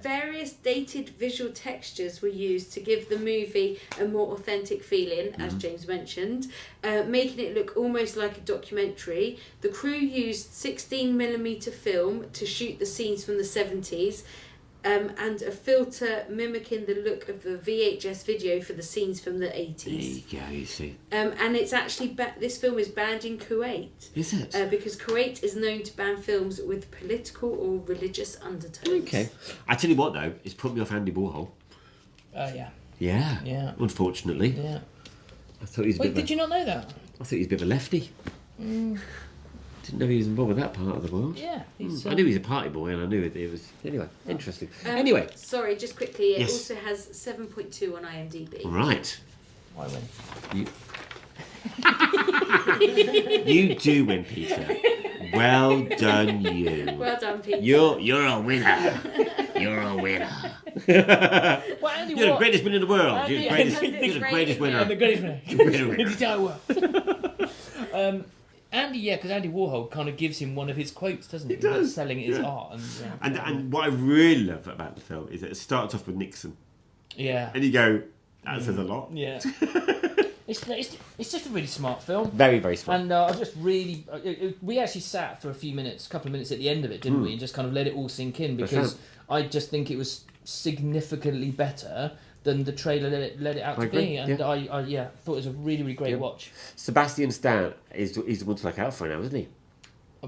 Speaker 2: Various dated visual textures were used to give the movie a more authentic feeling, as James mentioned, making it look almost like a documentary. The crew used 16mm film to shoot the scenes from the 70s. And a filter mimicking the look of the VHS video for the scenes from the 80s.
Speaker 1: There you go, you see.
Speaker 2: And it's actually this film is banned in Kuwait.
Speaker 1: Is it?
Speaker 2: Because Kuwait is known to ban films with political or religious undertones.
Speaker 1: Okay. I tell you what, though, it's put me off Andy Warhol.
Speaker 3: yeah.
Speaker 1: Yeah.
Speaker 3: Yeah.
Speaker 1: Unfortunately.
Speaker 3: Yeah.
Speaker 1: I thought he was a
Speaker 3: Wait,
Speaker 1: bit
Speaker 3: did you not know that?
Speaker 1: I thought he was a bit of a lefty. Didn't know he was involved with that part of the world.
Speaker 3: Yeah. He's,
Speaker 1: I knew he was a party boy, and I knew it was... Anyway, interesting. Anyway.
Speaker 2: Sorry, just quickly, it
Speaker 1: Yes.
Speaker 2: also has 7.2 on IMDb.
Speaker 1: Right.
Speaker 3: I win.
Speaker 1: You do win, Peter. Well done, you.
Speaker 2: Well done, Peter.
Speaker 1: You're a winner. You're a winner.
Speaker 3: Well, Andy
Speaker 1: You're the greatest winner in the world.
Speaker 3: Andy-
Speaker 1: You're the greatest,
Speaker 2: Andy's
Speaker 1: you're the greatest winner.
Speaker 3: And the greatest winner.
Speaker 1: Winner.
Speaker 3: in the entire world. Andy, yeah, because Andy Warhol kind of gives him one of his quotes, doesn't he?
Speaker 1: He does,
Speaker 3: About selling his
Speaker 1: yeah.
Speaker 3: art.
Speaker 1: And what I really love about the film is that it starts off with Nixon.
Speaker 3: Yeah.
Speaker 1: And you go, that says a lot.
Speaker 3: Yeah. It's just a really smart film.
Speaker 1: Very, very smart.
Speaker 3: And I just really... we actually sat for a couple of minutes at the end of it, didn't we? And just kind of let it all sink in because I just think it was significantly better than the trailer let it out
Speaker 1: I
Speaker 3: to
Speaker 1: agree,
Speaker 3: be. And
Speaker 1: yeah.
Speaker 3: I thought it was a really, really great
Speaker 1: Yeah.
Speaker 3: watch.
Speaker 1: Sebastian Stan is the one to look out for now, isn't he?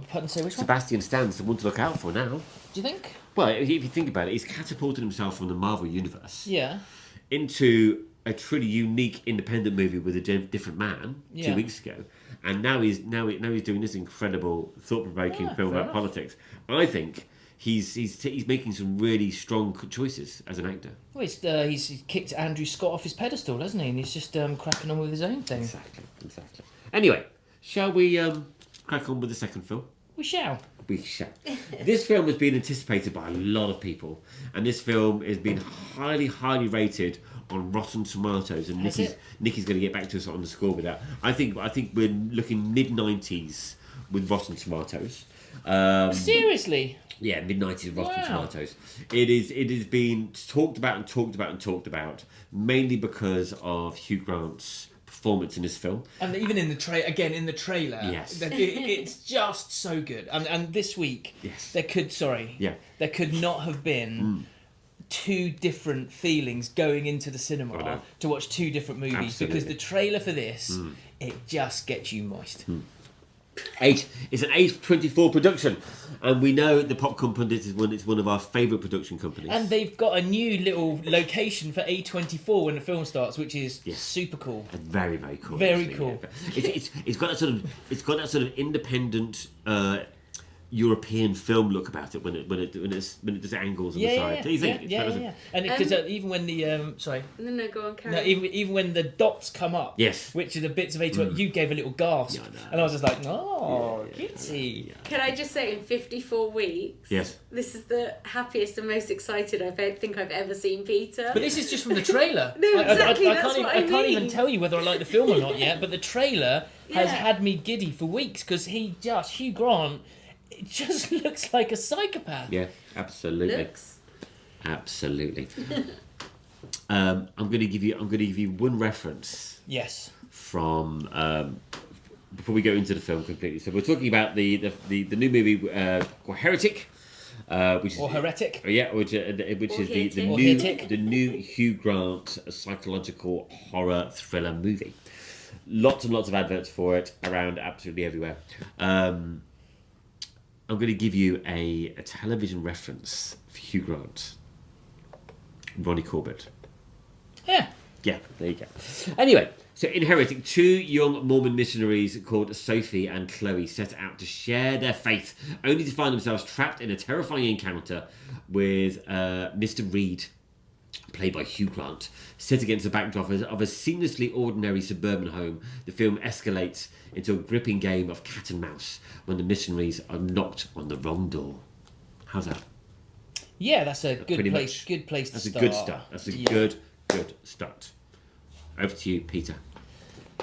Speaker 3: Pardon, say which one?
Speaker 1: Sebastian Stan's the one to look out for now.
Speaker 3: Do you think?
Speaker 1: Well, if you think about it, he's catapulted himself from the Marvel Universe
Speaker 3: Yeah.
Speaker 1: into a truly unique independent movie with a different man 2
Speaker 3: Yeah.
Speaker 1: weeks ago, and now he's doing this incredible thought-provoking
Speaker 3: Yeah,
Speaker 1: film
Speaker 3: fair
Speaker 1: about
Speaker 3: enough.
Speaker 1: politics. I think he's making some really strong choices as an actor.
Speaker 3: Well, he's kicked Andrew Scott off his pedestal, hasn't he? And he's just cracking on with his own thing.
Speaker 1: Exactly. Anyway, shall we crack on with the second film?
Speaker 3: We shall.
Speaker 1: We shall. This film has been anticipated by a lot of people, and this film has been highly, highly rated on Rotten Tomatoes. And
Speaker 3: Has it?
Speaker 1: Nikki's going to get back to us on the score with that. I think we're looking mid-90s with Rotten Tomatoes.
Speaker 3: Seriously?
Speaker 1: Yeah, mid-90s Rotten
Speaker 3: Wow.
Speaker 1: Tomatoes. It has been talked about, mainly because of Hugh Grant's performance in this film.
Speaker 3: And even in the trailer,
Speaker 1: Yes.
Speaker 3: it's just so good. And this week,
Speaker 1: Yes.
Speaker 3: there could not have been two different feelings going into the
Speaker 1: I
Speaker 3: cinema
Speaker 1: know.
Speaker 3: to watch two different movies
Speaker 1: Absolutely.
Speaker 3: because the trailer for this, it just gets you moist.
Speaker 1: It's an A24 production, and we know the Popcorn Pundits is one of our favourite production companies.
Speaker 3: And they've got a new little location for A24 when the film starts, which is
Speaker 1: Yes.
Speaker 3: super cool.
Speaker 1: And very, very cool.
Speaker 3: Very
Speaker 1: actually,
Speaker 3: cool.
Speaker 1: yeah. It's got that sort of independent European film look about it when it does angles on the side. Do you think?
Speaker 3: Yeah. And because even when the sorry,
Speaker 2: No, go on, Karen.
Speaker 3: no, even when the dots come up,
Speaker 1: Yes.
Speaker 3: which are the bits of A24, you gave a little gasp,
Speaker 1: Yeah, I know.
Speaker 3: and I was just like, oh, cutesy.
Speaker 2: Can I just say, in 54 weeks,
Speaker 1: Yes.
Speaker 2: this is the happiest and most excited I think I've ever seen Peter.
Speaker 3: But this is just from the trailer.
Speaker 2: No, exactly,
Speaker 3: I
Speaker 2: that's
Speaker 3: can't, even,
Speaker 2: what I
Speaker 3: I can't even
Speaker 2: mean.
Speaker 3: tell you whether I like the film or not yet. But the trailer has
Speaker 2: Yeah.
Speaker 3: had me giddy for weeks because Hugh Grant, it just looks like a psychopath.
Speaker 1: Yeah, absolutely.
Speaker 2: Looks.
Speaker 1: Absolutely. I'm going to give you one reference
Speaker 3: Yes.
Speaker 1: from before we go into the film completely. So we're talking about the new movie called Heretic, which is
Speaker 3: Heretic.
Speaker 1: which is the
Speaker 2: Or
Speaker 3: Heretic.
Speaker 1: new Hugh Grant psychological horror thriller movie. Lots and lots of adverts for it around absolutely everywhere. I'm going to give you a television reference for Hugh Grant. Ronnie Corbett.
Speaker 3: Yeah.
Speaker 1: Yeah, there you go. Anyway, so in Heretic, two young Mormon missionaries called Sophie and Chloe set out to share their faith, only to find themselves trapped in a terrifying encounter with Mr. Reed, played by Hugh Grant. Set against the backdrop of a seamlessly ordinary suburban home, the film escalates into a gripping game of cat and mouse when the missionaries are knocked on the wrong door. How's that?
Speaker 3: Yeah, that's a good
Speaker 1: Pretty
Speaker 3: place.
Speaker 1: much.
Speaker 3: Good place to
Speaker 1: That's
Speaker 3: start.
Speaker 1: a good start. That's a good start. Over to you, Peter.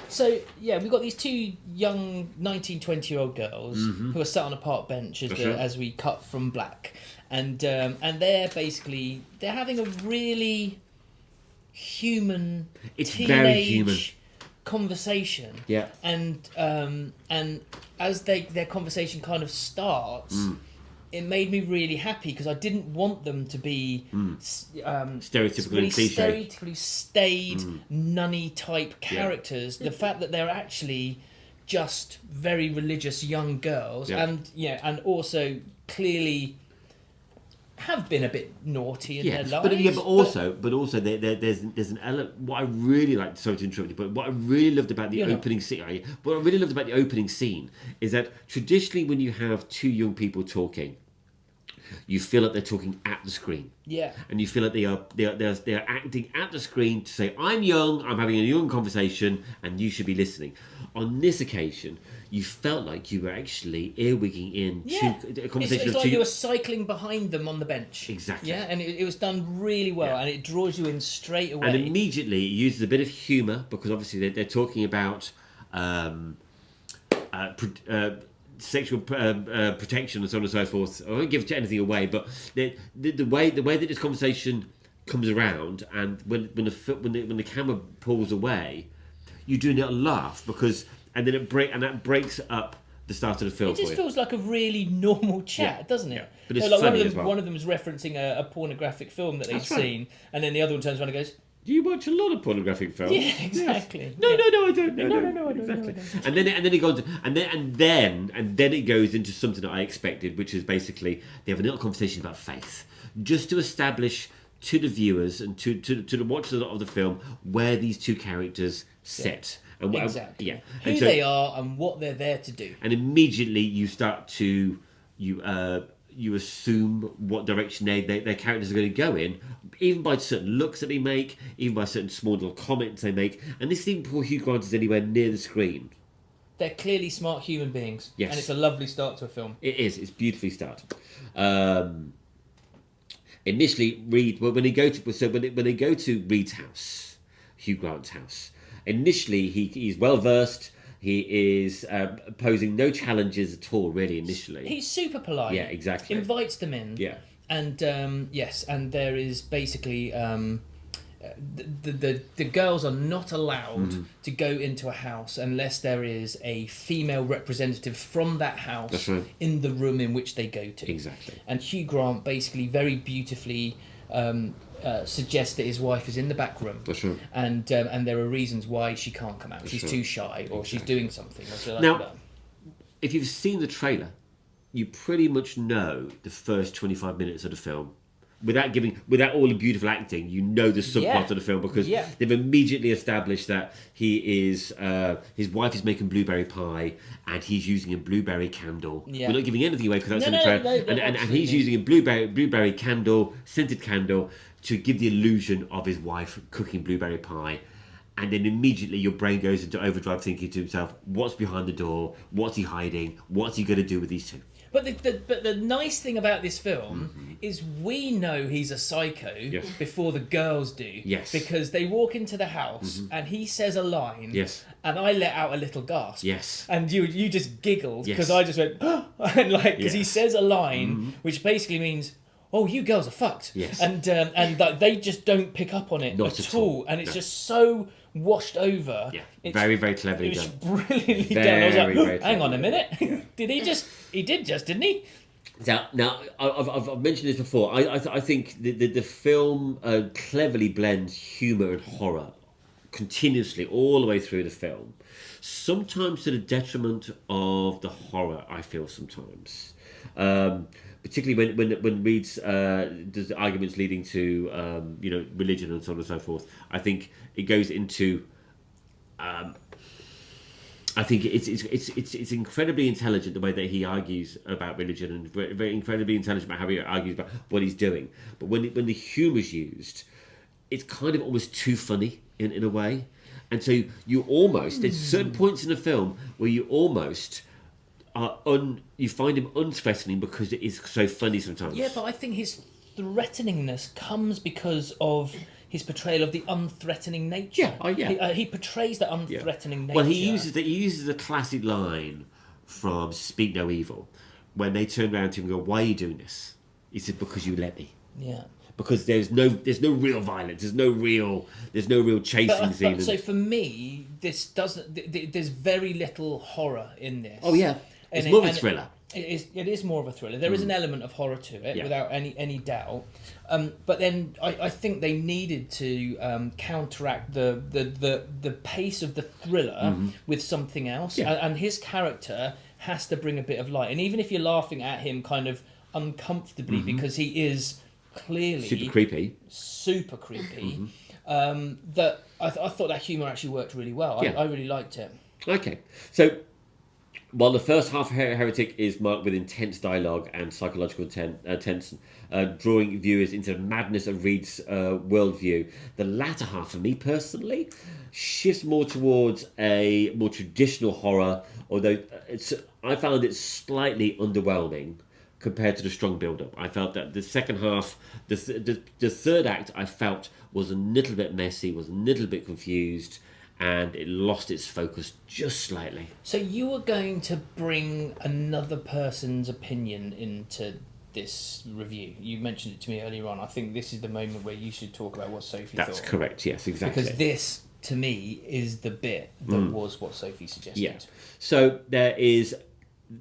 Speaker 3: So yeah, we've got these two young 19, 20-year-old girls who are sat on a park bench as we cut from black, and they're having a really human teenage
Speaker 1: very human
Speaker 3: conversation.
Speaker 1: Yeah.
Speaker 3: And as their conversation kind of starts. It made me really happy because I didn't want them to be
Speaker 1: stereotypical
Speaker 3: really
Speaker 1: and cliche.
Speaker 3: stereotypically staid, nunny type characters. The fact that they're actually just very religious young girls, and also clearly have been a bit naughty in their lives.
Speaker 1: But also there's an element. What I really liked, sorry to interrupt you, but what I really loved about the opening scene, is that traditionally when you have two young people talking, you feel like they're talking at the screen.
Speaker 3: Yeah.
Speaker 1: And you feel like they're acting at the screen to say, I'm young, I'm having a young conversation, and you should be listening. On this occasion, you felt like you were actually earwigging in to a conversation.
Speaker 3: It's like you were cycling behind them on the bench.
Speaker 1: Exactly.
Speaker 3: Yeah, and it was done really well, and it draws you in straight away.
Speaker 1: And immediately it uses a bit of humour, because obviously they're talking about sexual protection and so on and so forth. I won't give anything away, but the way that this conversation comes around, and when the camera pulls away, you do not laugh and that breaks up the start of the film.
Speaker 3: It just feels like a really normal chat, doesn't it?
Speaker 1: Yeah. But it's
Speaker 3: like
Speaker 1: funny as well.
Speaker 3: One of them is referencing a pornographic film that they've seen, and then the other one turns around and goes,
Speaker 1: "Do you watch a lot of pornographic films?"
Speaker 3: Yeah, exactly.
Speaker 1: Yes. No, I don't.
Speaker 3: No, I don't.
Speaker 1: Exactly. And then it goes, and then it goes into something that I expected, which is basically they have a little conversation about faith, just to establish to the viewers and to the watchers of the film where these two characters sit. And
Speaker 3: exactly.
Speaker 1: Yeah.
Speaker 3: Who they are and what they're there to do.
Speaker 1: And immediately you start to you assume what direction their characters are going to go in, even by certain looks that they make, even by certain small little comments they make. And this thing before Hugh Grant is anywhere near the screen.
Speaker 3: They're clearly smart human beings.
Speaker 1: Yes.
Speaker 3: And it's a lovely start to a film.
Speaker 1: It is. It's beautifully started. Initially, when they go to Reed's house, Hugh Grant's house. Initially, he's well versed. He is posing no challenges at all, really. Initially,
Speaker 3: he's super polite.
Speaker 1: Yeah, exactly.
Speaker 3: Invites them in.
Speaker 1: Yeah,
Speaker 3: and and there is basically the girls are not allowed to go into a house unless there is a female representative from that house in the room in which they go to.
Speaker 1: Exactly.
Speaker 3: And Hugh Grant basically very beautifully suggests that his wife is in the back room.
Speaker 1: That's right.
Speaker 3: And there are reasons why she can't come out. She's too shy, or she's doing something.
Speaker 1: Now, if you've seen the trailer, you pretty much know the first 25 minutes of the film. Without all the beautiful acting, you know the subplot of the film, because they've immediately established that he is his wife is making blueberry pie and he's using a blueberry candle.
Speaker 3: Yeah.
Speaker 1: We're not giving anything away because that's in the trailer. And he's using a blueberry candle, scented candle, to give the illusion of his wife cooking blueberry pie. And then immediately your brain goes into overdrive, thinking to himself, what's behind the door? What's he hiding? What's he going to do with these two?
Speaker 3: But the nice thing about this film is we know he's a psycho before the girls do.
Speaker 1: Yes.
Speaker 3: Because they walk into the house and he says a line.
Speaker 1: Yes.
Speaker 3: And I let out a little gasp.
Speaker 1: Yes.
Speaker 3: And you just giggled because I just went, and because he says a line which basically means, "Oh, you girls are fucked."
Speaker 1: Yes.
Speaker 3: And they just don't pick up on it
Speaker 1: Not
Speaker 3: at all. And it's just so washed over.
Speaker 1: Yeah. Very, very cleverly done.
Speaker 3: It was brilliantly done. I was like,
Speaker 1: Very
Speaker 3: hang on a minute. He did just, didn't he?
Speaker 1: Now I've mentioned this before. I think the film cleverly blends humour and horror continuously all the way through the film. Sometimes to the detriment of the horror, I feel sometimes. Particularly when Reed's does the arguments leading to religion and so on and so forth. I think it goes into. I think it's incredibly intelligent the way that he argues about religion, and very incredibly intelligent about how he argues about what he's doing. But when the humour's used, it's kind of almost too funny in a way, and so you almost there's certain points in the film where you almost. You find him unthreatening because it is so funny sometimes.
Speaker 3: Yeah, but I think his threateningness comes because of his portrayal of the unthreatening nature.
Speaker 1: Yeah, oh yeah.
Speaker 3: He portrays that unthreatening nature.
Speaker 1: Well, he uses a classic line from Speak No Evil when they turn around to him and go, "Why are you doing this?" He said, "Because you let me."
Speaker 3: Yeah.
Speaker 1: Because there's no real violence, there's no real chasing scene.
Speaker 3: So for me, this doesn't. There's very little horror in this.
Speaker 1: Oh yeah, it's more of a thriller.
Speaker 3: It is more of a thriller. There is an element of horror to it, without any doubt. But then I think they needed to counteract the pace of the thriller with something else, and his character has to bring a bit of light. And even if you're laughing at him kind of uncomfortably because he is clearly super creepy, that I thought that humour actually worked really well. I really liked it.
Speaker 1: Okay, so while the first half of Heretic is marked with intense dialogue and psychological tension, drawing viewers into the madness of Reed's worldview, the latter half, for me personally, shifts more towards a more traditional horror, although I found it slightly underwhelming compared to the strong build-up. I felt that the second half, the third act, I felt was a little bit messy, was a little bit confused, and it lost its focus just slightly.
Speaker 3: So you were going to bring another person's opinion into this review. You mentioned it to me earlier on. I think this is the moment where you should talk about what Sophie thought.
Speaker 1: That's correct, yes, exactly.
Speaker 3: Because this, to me, is the bit that was what Sophie suggested.
Speaker 1: Yeah. So there is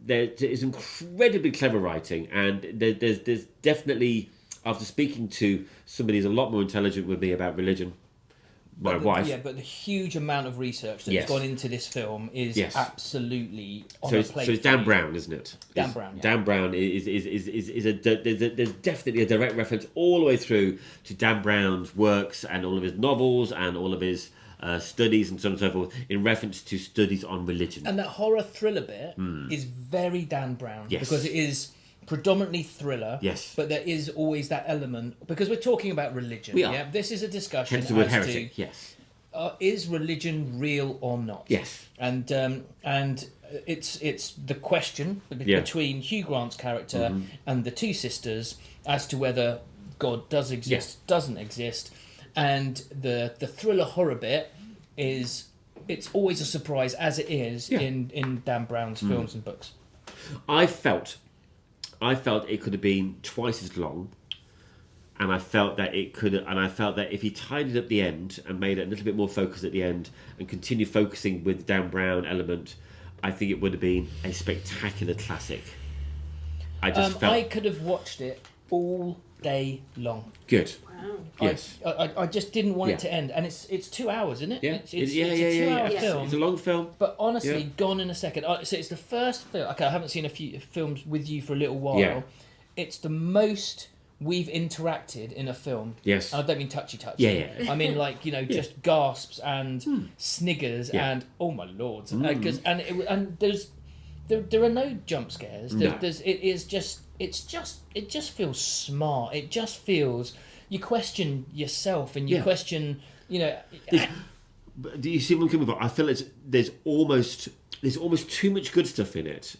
Speaker 1: incredibly clever writing, and there's definitely, after speaking to somebody who's a lot more intelligent with me about religion, my wife.
Speaker 3: Yeah, but the huge amount of research that's gone into this film is absolutely on a plate.
Speaker 1: So it's Dan Brown, isn't it?
Speaker 3: Dan Brown. Yeah.
Speaker 1: Dan Brown is there's definitely a direct reference all the way through to Dan Brown's works and all of his novels and all of his studies and so on and so forth, in reference to studies on religion.
Speaker 3: And that horror thriller bit is very Dan Brown, because it is predominantly thriller, but there is always that element, because we're talking about religion.
Speaker 1: We are.
Speaker 3: Yeah? This is a discussion
Speaker 1: Hence the word
Speaker 3: as
Speaker 1: heretic,
Speaker 3: to is religion real or not?
Speaker 1: Yes.
Speaker 3: And it's the question between Hugh Grant's character and the two sisters as to whether God does exist, doesn't exist. And the thriller horror bit it's always a surprise, as it is in Dan Brown's films and books.
Speaker 1: I felt it could have been twice as long, and I felt that if he tidied up the end and made it a little bit more focused at the end and continued focusing with the Dan Brown element, I think it would have been a spectacular classic. I
Speaker 3: could have watched it all day long.
Speaker 1: Good.
Speaker 2: Wow.
Speaker 1: Yes.
Speaker 3: I just didn't want it to end, and it's 2 hours, isn't it?
Speaker 1: Yeah.
Speaker 3: It's a 2-hour film.
Speaker 1: It's a long film.
Speaker 3: But honestly, gone in a second. So it's the first film. Okay, I haven't seen a few films with you for a little while.
Speaker 1: Yeah.
Speaker 3: It's the most we've interacted in a film.
Speaker 1: Yes.
Speaker 3: And I don't mean touchy.
Speaker 1: Yeah.
Speaker 3: I mean just gasps and sniggers and oh my lord. Because there are no jump scares. It just feels smart. It just feels, you question yourself and you question,
Speaker 1: Do you see what I'm coming from? I feel there's almost too much good stuff in it,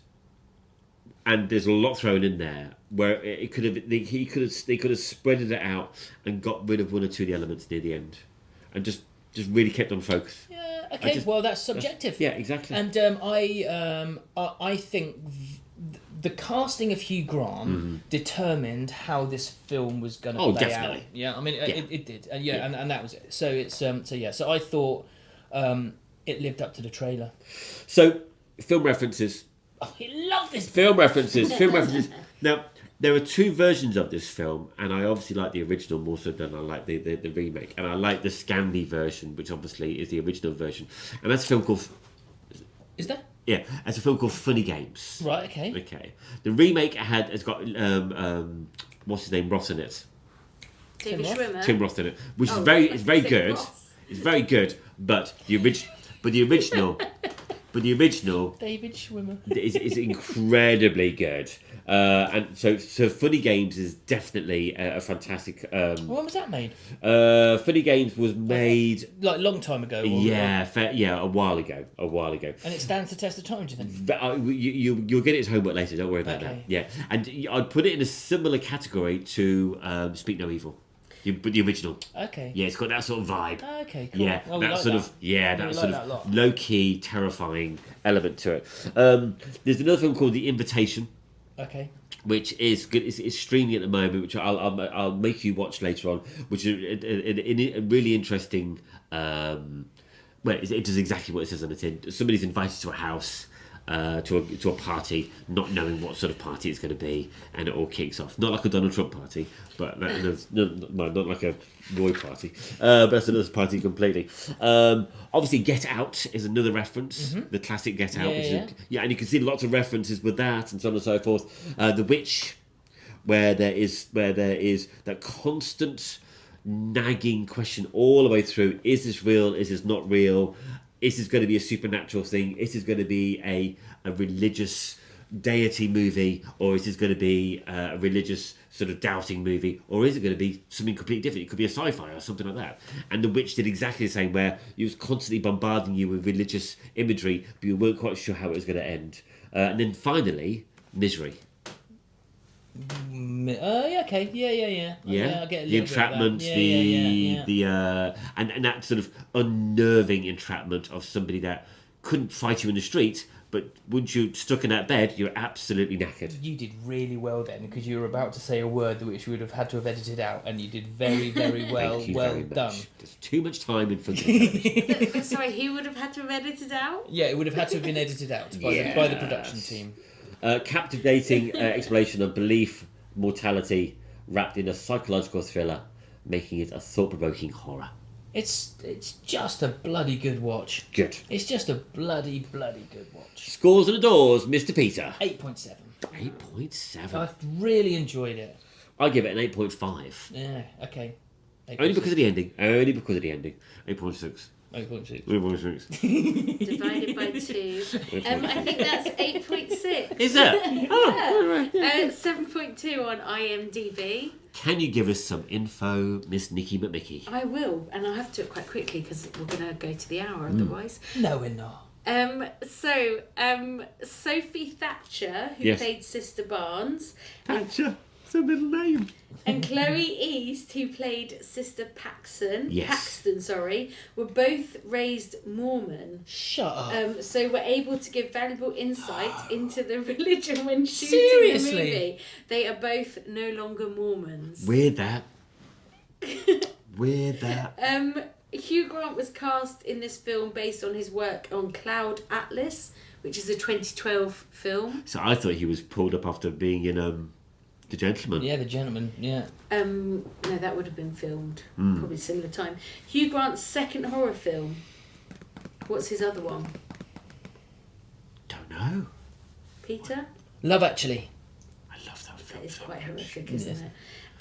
Speaker 1: and there's a lot thrown in there where they could have spread it out and got rid of one or two of the elements near the end, and just really kept on focus.
Speaker 3: Yeah. Okay. Well, that's subjective.
Speaker 1: Yeah. Exactly.
Speaker 3: And I think the casting of Hugh Grant determined how this film was going to play out. Yeah, I mean, it did. And that was it. So it's So I thought it lived up to the trailer.
Speaker 1: So, film references.
Speaker 3: Oh, I love this.
Speaker 1: Film references. Now, there are two versions of this film, and I obviously like the original more so than I like the remake. And I like the Scandi version, which obviously is the original version. And that's a film called...
Speaker 3: Is that?
Speaker 1: Yeah, it's a film called Funny Games.
Speaker 3: Right, okay.
Speaker 1: Okay. The remake has got, what's his name, Ross in it.
Speaker 2: David Schwimmer.
Speaker 1: Tim Roth in it, which is very good.
Speaker 2: Ross.
Speaker 1: It's very good, but the original... But the original
Speaker 3: David Schwimmer.
Speaker 1: is incredibly good. And so Funny Games is definitely a fantastic.
Speaker 3: When was that made?
Speaker 1: Funny Games was made
Speaker 3: Like a long time ago.
Speaker 1: a while ago.
Speaker 3: And it stands the test of time, do you think?
Speaker 1: But, you'll get it as homework later. Don't worry about that. Yeah, and I'd put it in a similar category to Speak No Evil. But the original.
Speaker 3: Okay.
Speaker 1: Yeah, it's got that sort of vibe.
Speaker 3: Okay, cool.
Speaker 1: Yeah,
Speaker 3: Oh,
Speaker 1: that
Speaker 3: like
Speaker 1: sort
Speaker 3: that.
Speaker 1: of that
Speaker 3: We
Speaker 1: sort
Speaker 3: like that a
Speaker 1: of
Speaker 3: lot.
Speaker 1: low key, terrifying element to it. There's another film called The Invitation,
Speaker 3: Okay.
Speaker 1: which is good. It's streaming at the moment, which I'll make you watch later on. Which is a really interesting. Well, it does exactly what it says on the tin. Somebody's invited to a house. To a party, not knowing what sort of party it's going to be, and it all kicks off. Not like a Donald Trump party, but not like a Roy party. But that's another party completely. Obviously, Get Out is another reference, the classic Get Out. And you can see lots of references with that, and so on and so forth. The Witch, where there is that constant nagging question all the way through: is this real? Is this not real? Is this going to be a supernatural thing? Is this going to be a religious deity movie? Or is this going to be a religious sort of doubting movie? Or is it going to be something completely different? It could be a sci-fi or something like that. And The Witch did exactly the same, where he was constantly bombarding you with religious imagery, but you weren't quite sure how it was going to end. And then finally, Misery.
Speaker 3: Yeah, okay. Yeah. I get a
Speaker 1: The
Speaker 3: little
Speaker 1: entrapment,
Speaker 3: bit of that.
Speaker 1: and that sort of unnerving entrapment of somebody that couldn't fight you in the street, but once you're stuck in that bed, you're absolutely knackered.
Speaker 3: You did really well then, because you were about to say a word which we would have had to have edited out, and you did very, very well.
Speaker 1: Thank you
Speaker 3: well
Speaker 1: very much.
Speaker 3: done.
Speaker 1: There's too much time in front of me.
Speaker 2: Sorry, he would have had to have edited out?
Speaker 3: Yeah, it would have had to have been edited out by the production team.
Speaker 1: Captivating exploration of belief, mortality, wrapped in a psychological thriller, making it a thought-provoking horror.
Speaker 3: It's just a bloody good watch.
Speaker 1: Good.
Speaker 3: It's just a bloody good watch.
Speaker 1: Scores on the doors, Mr. Peter.
Speaker 3: 8.7.
Speaker 1: 8.7.
Speaker 3: I really enjoyed it.
Speaker 1: I give it an 8.5.
Speaker 3: Yeah, okay. 8.6.
Speaker 1: Only because of the ending. 8.6.
Speaker 3: 8.6.
Speaker 1: 8.6.
Speaker 2: Divided by 2. I think that's 8.6.
Speaker 1: Is it? Oh,
Speaker 2: Yeah. 7.2 on IMDb.
Speaker 1: Can you give us some info, Miss Nikki McMickey?
Speaker 2: I will, and I'll have to do it quite quickly because we're going to go to the hour otherwise.
Speaker 3: No, we're not.
Speaker 2: Sophie Thatcher, who
Speaker 1: Yes.
Speaker 2: played Sister Barnes,
Speaker 1: Thatcher. It's a middle name.
Speaker 2: and Chloe East, who played Sister Paxton,
Speaker 1: Yes.
Speaker 2: were both raised Mormon.
Speaker 3: Shut up.
Speaker 2: So were able to give valuable insight into the religion when shooting
Speaker 3: Seriously?
Speaker 2: the movie. They are both no longer Mormons.
Speaker 1: Weird that. Weird that.
Speaker 2: Hugh Grant was cast in this film based on his work on Cloud Atlas, which is a 2012 film.
Speaker 1: So I thought he was pulled up after being in The Gentleman.
Speaker 3: Yeah, The Gentleman, yeah.
Speaker 2: No, that would have been filmed probably similar time. Hugh Grant's second horror film. What's his other one?
Speaker 1: Don't know.
Speaker 2: Peter?
Speaker 3: Love Actually.
Speaker 1: I love that film.
Speaker 2: That is
Speaker 1: so
Speaker 2: quite
Speaker 1: much.
Speaker 2: horrific, isn't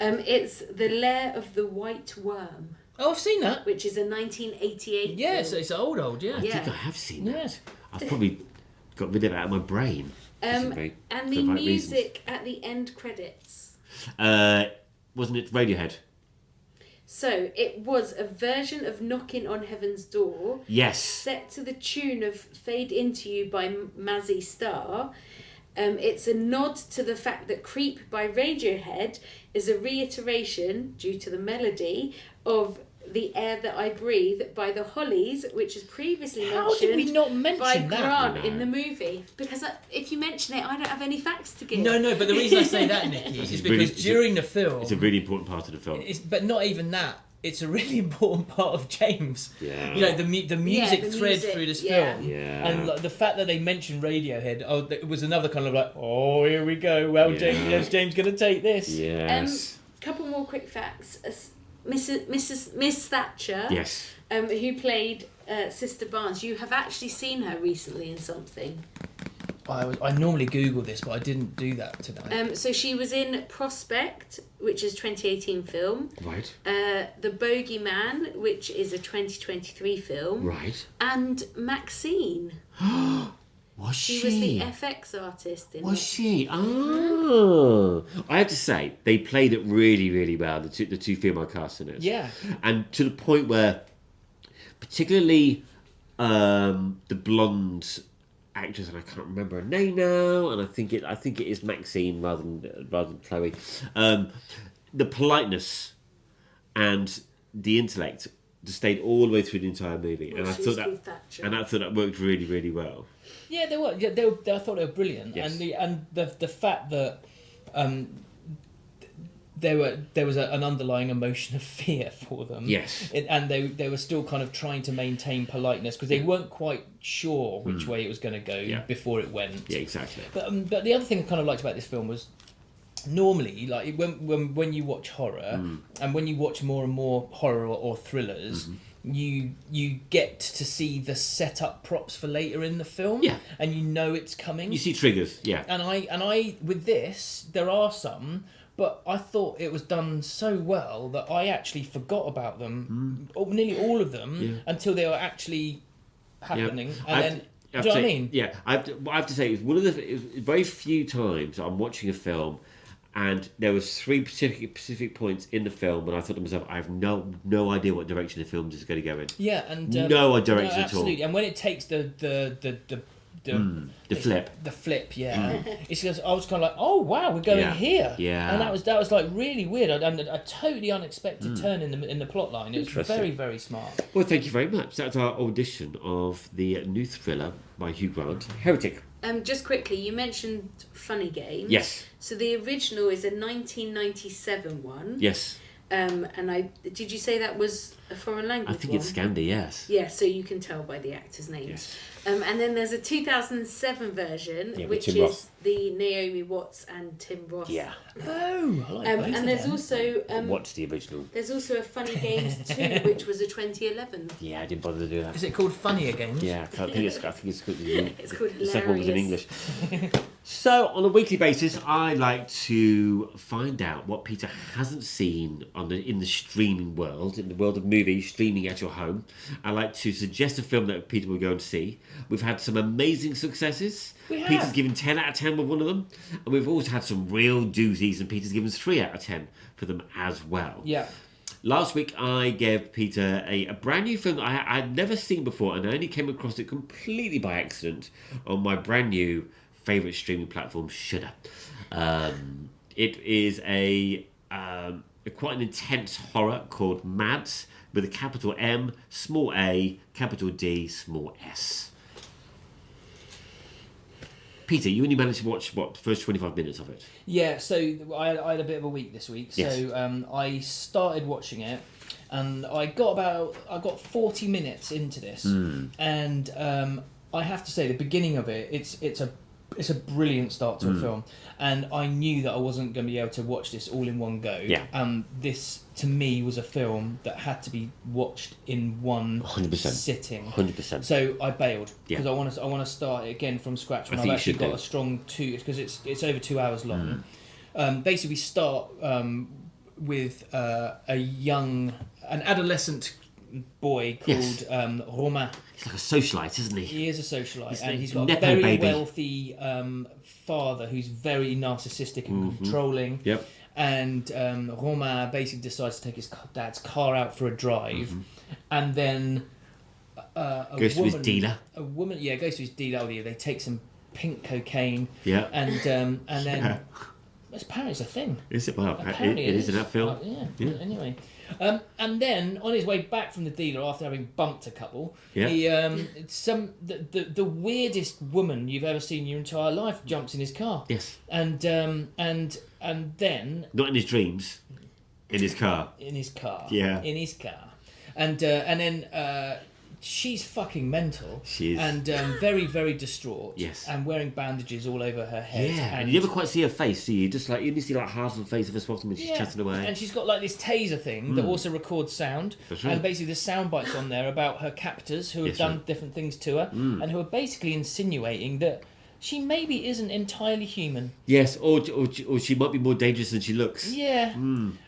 Speaker 2: it? It's The Lair of the White Worm,
Speaker 3: Oh, I've seen that.
Speaker 2: which is a 1988
Speaker 3: Yeah,
Speaker 2: film.
Speaker 3: it's old, yeah.
Speaker 1: I
Speaker 2: Yeah.
Speaker 1: think I have seen that.
Speaker 3: Yes.
Speaker 1: I've probably got rid of it out of my brain.
Speaker 2: And
Speaker 1: for
Speaker 2: the
Speaker 1: right
Speaker 2: music at the end credits.
Speaker 1: Wasn't it Radiohead?
Speaker 2: So it was a version of Knocking on Heaven's Door,
Speaker 1: Yes.
Speaker 2: set to the tune of Fade Into You by Mazzy Star. It's a nod to the fact that Creep by Radiohead is a reiteration, due to the melody, of The Air That I Breathe by the Hollies, which is previously
Speaker 3: How did we
Speaker 2: mentioned
Speaker 3: not mention
Speaker 2: by
Speaker 3: that?
Speaker 2: Grant in the movie. Because if you mention it, I don't have any facts to give.
Speaker 3: No, but the reason I say that, Nikki, is because during the film...
Speaker 1: It's a really important part of the film.
Speaker 3: But not even that. It's a really important part of James.
Speaker 1: Yeah.
Speaker 3: You know, the music
Speaker 2: the
Speaker 3: thread
Speaker 2: music,
Speaker 3: through this
Speaker 2: yeah.
Speaker 3: film.
Speaker 1: Yeah.
Speaker 3: And like, the fact that they mentioned Radiohead, it was another kind of like, oh, here we go. Well,
Speaker 1: Yeah.
Speaker 3: James going to take this.
Speaker 1: Yes.
Speaker 2: Couple more quick facts. Miss Thatcher,
Speaker 1: Yes.
Speaker 2: who played Sister Barnes, you have actually seen her recently in something.
Speaker 3: I normally Google this, but I didn't do that tonight.
Speaker 2: So she was in Prospect, which is 2018 film.
Speaker 1: Right.
Speaker 2: The Bogeyman, which is a 2023 film.
Speaker 1: Right.
Speaker 2: And Maxine.
Speaker 1: Was she?
Speaker 2: She was the FX artist in
Speaker 1: Was she? Oh. I have to say, they played it really, really well, the two female cast in it.
Speaker 3: Yeah.
Speaker 1: And to the point where, particularly the blonde actress, and I can't remember her name now, and I think it is Maxine rather than Chloe. The politeness and the intellect just stayed all the way through the entire movie,
Speaker 2: Well,
Speaker 1: and I
Speaker 2: she
Speaker 1: thought
Speaker 2: was called Thatcher.
Speaker 1: that worked really, really well.
Speaker 3: Yeah, they were. Yeah, they I thought they were brilliant,
Speaker 1: Yes.
Speaker 3: and the fact that there was an underlying emotion of fear for them.
Speaker 1: Yes.
Speaker 3: And they were still kind of trying to maintain politeness because they weren't quite sure which way it was going to go before it went.
Speaker 1: Yeah, exactly.
Speaker 3: But the other thing I kind of liked about this film was normally, like when you watch horror and when you watch more and more horror or thrillers, you get to see the setup props for later in the film.
Speaker 1: Yeah.
Speaker 3: And you know it's coming.
Speaker 1: You see triggers, yeah.
Speaker 3: And I with this, there are some, but I thought it was done so well that I actually forgot about them, nearly all of them, until they were actually happening. And then, do you know what I mean?
Speaker 1: Yeah, I have to say, it was very few times I'm watching a film and there was three specific points in the film when I thought to myself, I have no idea what direction the film is going to go in.
Speaker 3: Yeah, and
Speaker 1: no direction at all.
Speaker 3: Absolutely. And when it takes the
Speaker 1: flip.
Speaker 3: The flip, yeah. It's just, I was kind of like, oh wow, we're going here.
Speaker 1: Yeah.
Speaker 3: And that was like really weird. And a totally unexpected turn in the plot line. It was very, very smart.
Speaker 1: Well, thank you very much. That's our audition of the new thriller by Hugh Grant, Heretic.
Speaker 2: Just quickly, you mentioned Funny Games.
Speaker 1: Yes.
Speaker 2: So the original is a 1997 one.
Speaker 1: Yes.
Speaker 2: And did you say that was a foreign language?
Speaker 1: I think it's Scandi, yes.
Speaker 2: Yeah, so you can tell by the actors' names.
Speaker 1: Yes.
Speaker 2: And then there's a 2007 version, which
Speaker 1: Tim
Speaker 2: is
Speaker 1: Roth.
Speaker 2: the Naomi Watts and Tim Roth.
Speaker 1: Yeah.
Speaker 3: Oh, I like both
Speaker 2: and
Speaker 3: of
Speaker 2: there's
Speaker 3: them.
Speaker 2: also
Speaker 1: Watch the original.
Speaker 2: there's also a Funny Games 2, which was a 2011.
Speaker 1: Yeah, I didn't bother to do that.
Speaker 3: Is it called Funny Again?
Speaker 1: Yeah, I think it's good.
Speaker 2: It's called
Speaker 1: The second one was in
Speaker 2: Hilarious.
Speaker 1: English. So, on a weekly basis, I like to find out what Peter hasn't seen in the streaming world, in the world of movies, streaming at your home. I like to suggest a film that Peter will go and see. We've had some amazing successes.
Speaker 3: We have.
Speaker 1: Peter's given 10 out of 10 with one of them. And we've also had some real doozies, and Peter's given 3 out of 10 for them as well.
Speaker 3: Yeah.
Speaker 1: Last week, I gave Peter a brand new film that I'd never seen before, and I only came across it completely by accident on my brand new favourite streaming platform, Shudder. It is a quite an intense horror called Mads, with a capital M, small a, capital D, small s. Peter, you only managed to watch, the first 25 minutes of it?
Speaker 3: Yeah, so I had a bit of a week this week.
Speaker 1: Yes.
Speaker 3: So I started watching it, and I got 40 minutes into this, and I have to say the beginning of it, it's a brilliant start to a film, and I knew that I wasn't going to be able to watch this all in one go.
Speaker 1: Yeah.
Speaker 3: This to me was a film that had to be watched in one
Speaker 1: 100%.
Speaker 3: sitting.
Speaker 1: 100%.
Speaker 3: So I bailed because
Speaker 1: Yeah.
Speaker 3: I want to start it again from scratch when
Speaker 1: I
Speaker 3: I've
Speaker 1: think you
Speaker 3: actually
Speaker 1: should
Speaker 3: got
Speaker 1: do.
Speaker 3: a strong 2, because it's over 2 hours long. Basically, we start with an adolescent boy called
Speaker 1: Yes.
Speaker 3: Romain.
Speaker 1: He's like a socialite, isn't he?
Speaker 3: He is a socialite,
Speaker 1: He's
Speaker 3: and
Speaker 1: a
Speaker 3: he's got a
Speaker 1: nepo
Speaker 3: very
Speaker 1: baby.
Speaker 3: wealthy father who's very narcissistic and controlling.
Speaker 1: Yep.
Speaker 3: And Romain basically decides to take his dad's car out for a drive, and then
Speaker 1: Goes to his dealer.
Speaker 3: A woman, yeah, goes to his dealer. Oh, yeah, they take some pink cocaine.
Speaker 1: Yeah.
Speaker 3: And then apparently it's a thing.
Speaker 1: Is it? Well,
Speaker 3: Apparently
Speaker 1: it is in that film.
Speaker 3: Yeah. Anyway, and then on his way back from the dealer after having bumped a couple,
Speaker 1: Yeah.
Speaker 3: he the weirdest woman you've ever seen in your entire life jumps in his car.
Speaker 1: Yes.
Speaker 3: And then
Speaker 1: Not in his dreams. In his car.
Speaker 3: in his car.
Speaker 1: Yeah.
Speaker 3: In his car, and then she's fucking mental.
Speaker 1: She is.
Speaker 3: And very, very distraught.
Speaker 1: Yes.
Speaker 3: And wearing bandages all over her head.
Speaker 1: Yeah, and you never quite see her face, see you? Just like you only see like half of the face of her spot when she's chatting away.
Speaker 3: And she's got like this taser thing that also records sound.
Speaker 1: That's right.
Speaker 3: And basically there's sound bites on there about her captors who have
Speaker 1: Yes,
Speaker 3: done
Speaker 1: right.
Speaker 3: different things to her and who are basically insinuating that she maybe isn't entirely human.
Speaker 1: Yes, or she might be more dangerous than she looks.
Speaker 3: Yeah.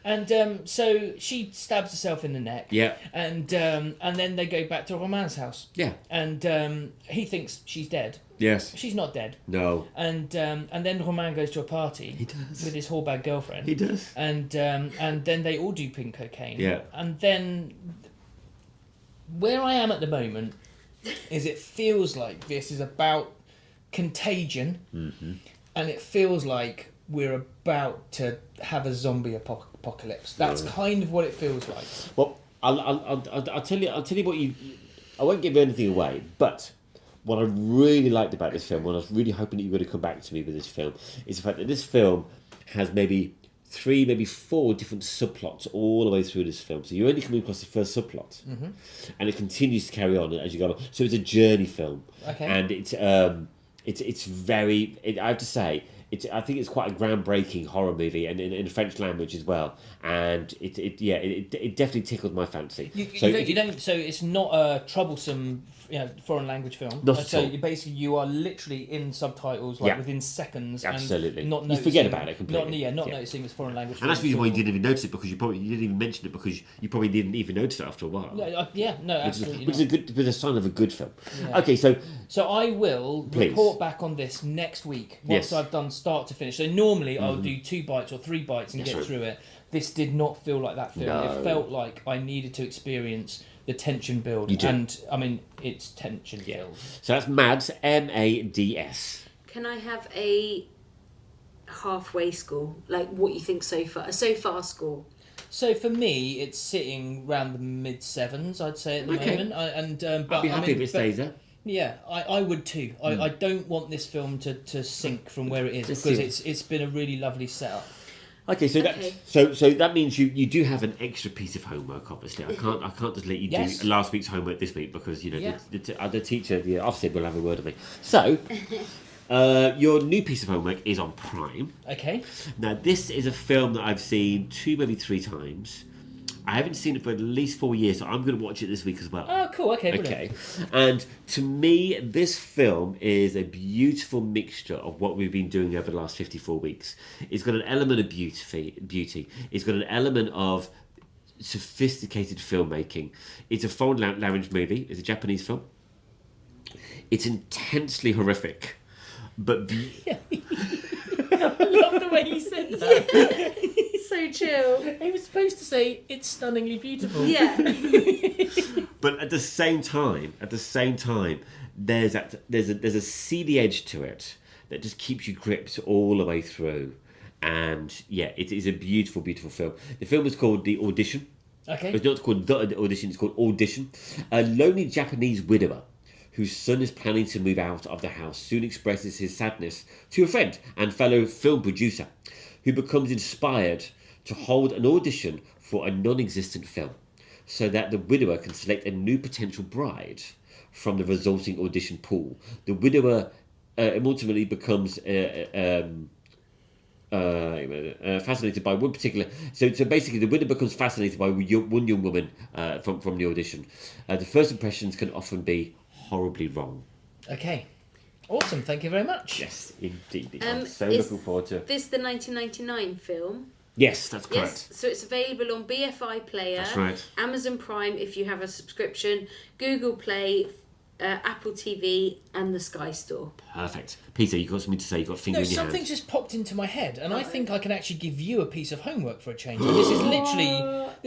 Speaker 3: And so she stabs herself in the neck.
Speaker 1: Yeah.
Speaker 3: And then they go back to Romain's house.
Speaker 1: Yeah.
Speaker 3: And he thinks she's dead.
Speaker 1: Yes.
Speaker 3: She's not dead.
Speaker 1: No.
Speaker 3: And then Romain goes to a party.
Speaker 1: He does.
Speaker 3: With his whorebag girlfriend.
Speaker 1: He does.
Speaker 3: And then they all do pink cocaine.
Speaker 1: Yeah.
Speaker 3: And then where I am at the moment is it feels like this is about contagion, and it feels like we're about to have a zombie apocalypse. That's kind of what it feels like.
Speaker 1: Well, I'll tell you what you. I won't give anything away, but what I really liked about this film, what I was really hoping that you were going to come back to me with this film, is the fact that this film has maybe 3, maybe 4 different subplots all the way through this film. So you're only coming across the first subplot, and it continues to carry on as you go along. So it's a journey film, and it's very. I have to say, I think it's quite a groundbreaking horror movie, and in the French language as well. And it definitely tickled my fancy.
Speaker 3: So it's not a troublesome, foreign language film.
Speaker 1: Not at all.
Speaker 3: You are literally in subtitles within seconds.
Speaker 1: Absolutely.
Speaker 3: And not
Speaker 1: you forget about it completely.
Speaker 3: Not noticing it's foreign language.
Speaker 1: And that's the reason why you didn't even notice it, because you didn't even mention it, because you probably didn't even notice it after a while.
Speaker 3: Absolutely.
Speaker 1: Which is a sign of a good film.
Speaker 3: Yeah.
Speaker 1: Okay, so
Speaker 3: I will report back on this next week once I've done start to finish. So normally I'll do 2 bites or 3 bites and get through it. This did not feel like that film.
Speaker 1: No.
Speaker 3: It felt like I needed to experience the tension build.
Speaker 1: You do.
Speaker 3: And I mean, it's tension build.
Speaker 1: So that's Mads, MADS.
Speaker 2: Can I have a halfway score? Like what you think so far score?
Speaker 3: So for me, it's sitting around the mid-7s, I'd say at the moment.
Speaker 1: I'd be happy if it stays there.
Speaker 3: Yeah, I would too. I don't want this film to sink from where it is, because it's been a really lovely setup.
Speaker 1: Okay, so that means you do have an extra piece of homework. Obviously, I can't just let you do last week's homework this week, because the teacher, the officer, will have a word on me. So. Your new piece of homework is on Prime.
Speaker 3: Okay.
Speaker 1: Now, this is a film that I've seen 2, maybe 3 times. I haven't seen it for at least 4 years, so I'm going to watch it this week as well.
Speaker 3: Oh, cool. Okay, brilliant.
Speaker 1: Okay. And to me, this film is a beautiful mixture of what we've been doing over the last 54 weeks. It's got an element of beauty. It's got an element of sophisticated filmmaking. It's a foreign language movie. It's a Japanese film. It's intensely horrific. But
Speaker 3: I love the way he said that.
Speaker 2: He's so chill.
Speaker 3: He was supposed to say it's stunningly beautiful.
Speaker 2: Yeah.
Speaker 1: But at the same time, there's a seedy edge to it that just keeps you gripped all the way through. And yeah, it is a beautiful, beautiful film. The film is called The Audition.
Speaker 3: Okay.
Speaker 1: It's not called The Audition, it's called Audition. A lonely Japanese widower whose son is planning to move out of the house soon expresses his sadness to a friend and fellow film producer, who becomes inspired to hold an audition for a non-existent film, so that the widower can select a new potential bride from the resulting audition pool. The widower ultimately becomes fascinated by one particular. So basically, the widower becomes fascinated by one young woman from the audition. The first impressions can often be horribly wrong.
Speaker 3: Okay. Awesome, thank you very much.
Speaker 1: Yes, indeed. I'm so looking forward to...
Speaker 2: This the 1999 film?
Speaker 1: Yes, that's correct.
Speaker 2: Yes, so it's available on BFI Player,
Speaker 1: That's right.
Speaker 2: Amazon Prime if you have a subscription, Google Play, Apple TV and the Sky Store.
Speaker 1: Perfect. Peter, you've got something to say, you've got a finger in your hand.
Speaker 3: Something just popped into my head, and I think I can actually give you a piece of homework for a change. And this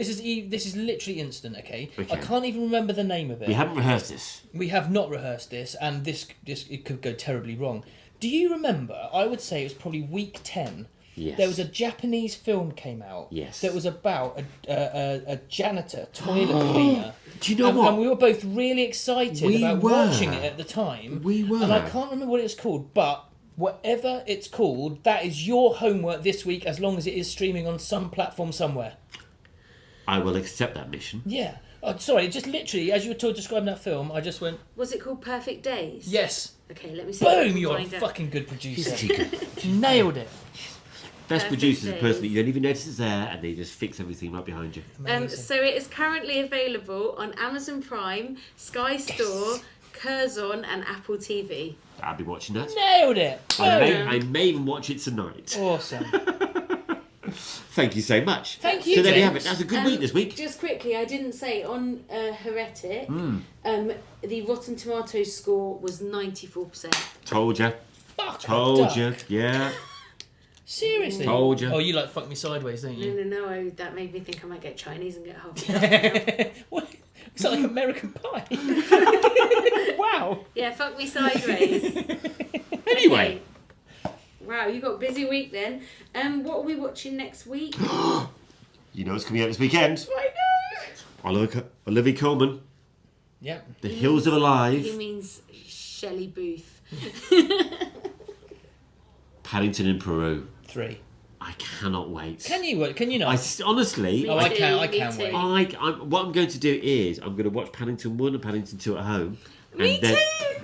Speaker 3: is literally instant, okay? I can't even remember the name of it.
Speaker 1: We haven't rehearsed this.
Speaker 3: We have not rehearsed this, and this it could go terribly wrong. Do you remember, I would say it was probably week 10,
Speaker 1: Yes.
Speaker 3: there was a Japanese film came out that was about a janitor, toilet cleaner.
Speaker 1: Do you know what?
Speaker 3: And we were both really excited about watching it at the time.
Speaker 1: We were.
Speaker 3: And I can't remember what it was called, but whatever it's called, that is your homework this week, as long as it is streaming on some platform somewhere.
Speaker 1: I will accept that mission.
Speaker 3: Yeah. Oh, sorry, just literally, as you were describing that film, I just went...
Speaker 2: Was it called Perfect Days?
Speaker 3: Yes.
Speaker 2: Okay, let me see.
Speaker 3: Boom, you're a fucking good producer. Nailed it.
Speaker 1: Best producer is the person that you don't even notice is there, and they just fix everything right behind you.
Speaker 2: So it is currently available on Amazon Prime, Sky Store, Curzon and Apple TV.
Speaker 1: I'll be watching that.
Speaker 3: Nailed it.
Speaker 1: I may even watch it tonight.
Speaker 3: Awesome.
Speaker 1: Thank you so much.
Speaker 3: Thank you,
Speaker 1: So there we
Speaker 3: James.
Speaker 1: have it. That's a good week this week.
Speaker 2: Just quickly, I didn't say on Heretic, the Rotten Tomatoes score was 94%.
Speaker 1: Told you.
Speaker 3: Fuck.
Speaker 1: Told you. Yeah.
Speaker 3: Seriously?
Speaker 1: Told you.
Speaker 3: Oh, you like fuck me sideways, don't you?
Speaker 2: No, that made me think I might get Chinese and get half.
Speaker 3: What? It's like American Pie. Wow.
Speaker 2: Yeah, fuck me sideways.
Speaker 1: Anyway.
Speaker 2: Okay. Wow, you got a busy week then. What are we watching next week?
Speaker 1: You know what's coming out this weekend?
Speaker 2: I know.
Speaker 1: Olivia Coleman.
Speaker 3: Yep.
Speaker 1: The Hills of Alive.
Speaker 2: He means Shelley Booth.
Speaker 1: Paddington in Peru.
Speaker 3: 3.
Speaker 1: I cannot wait.
Speaker 3: Can you not?
Speaker 1: Honestly,
Speaker 3: I can't
Speaker 2: Me
Speaker 3: wait.
Speaker 2: too.
Speaker 1: what I'm going to do is I'm going to watch Paddington 1 and Paddington 2 at home.
Speaker 2: Me too.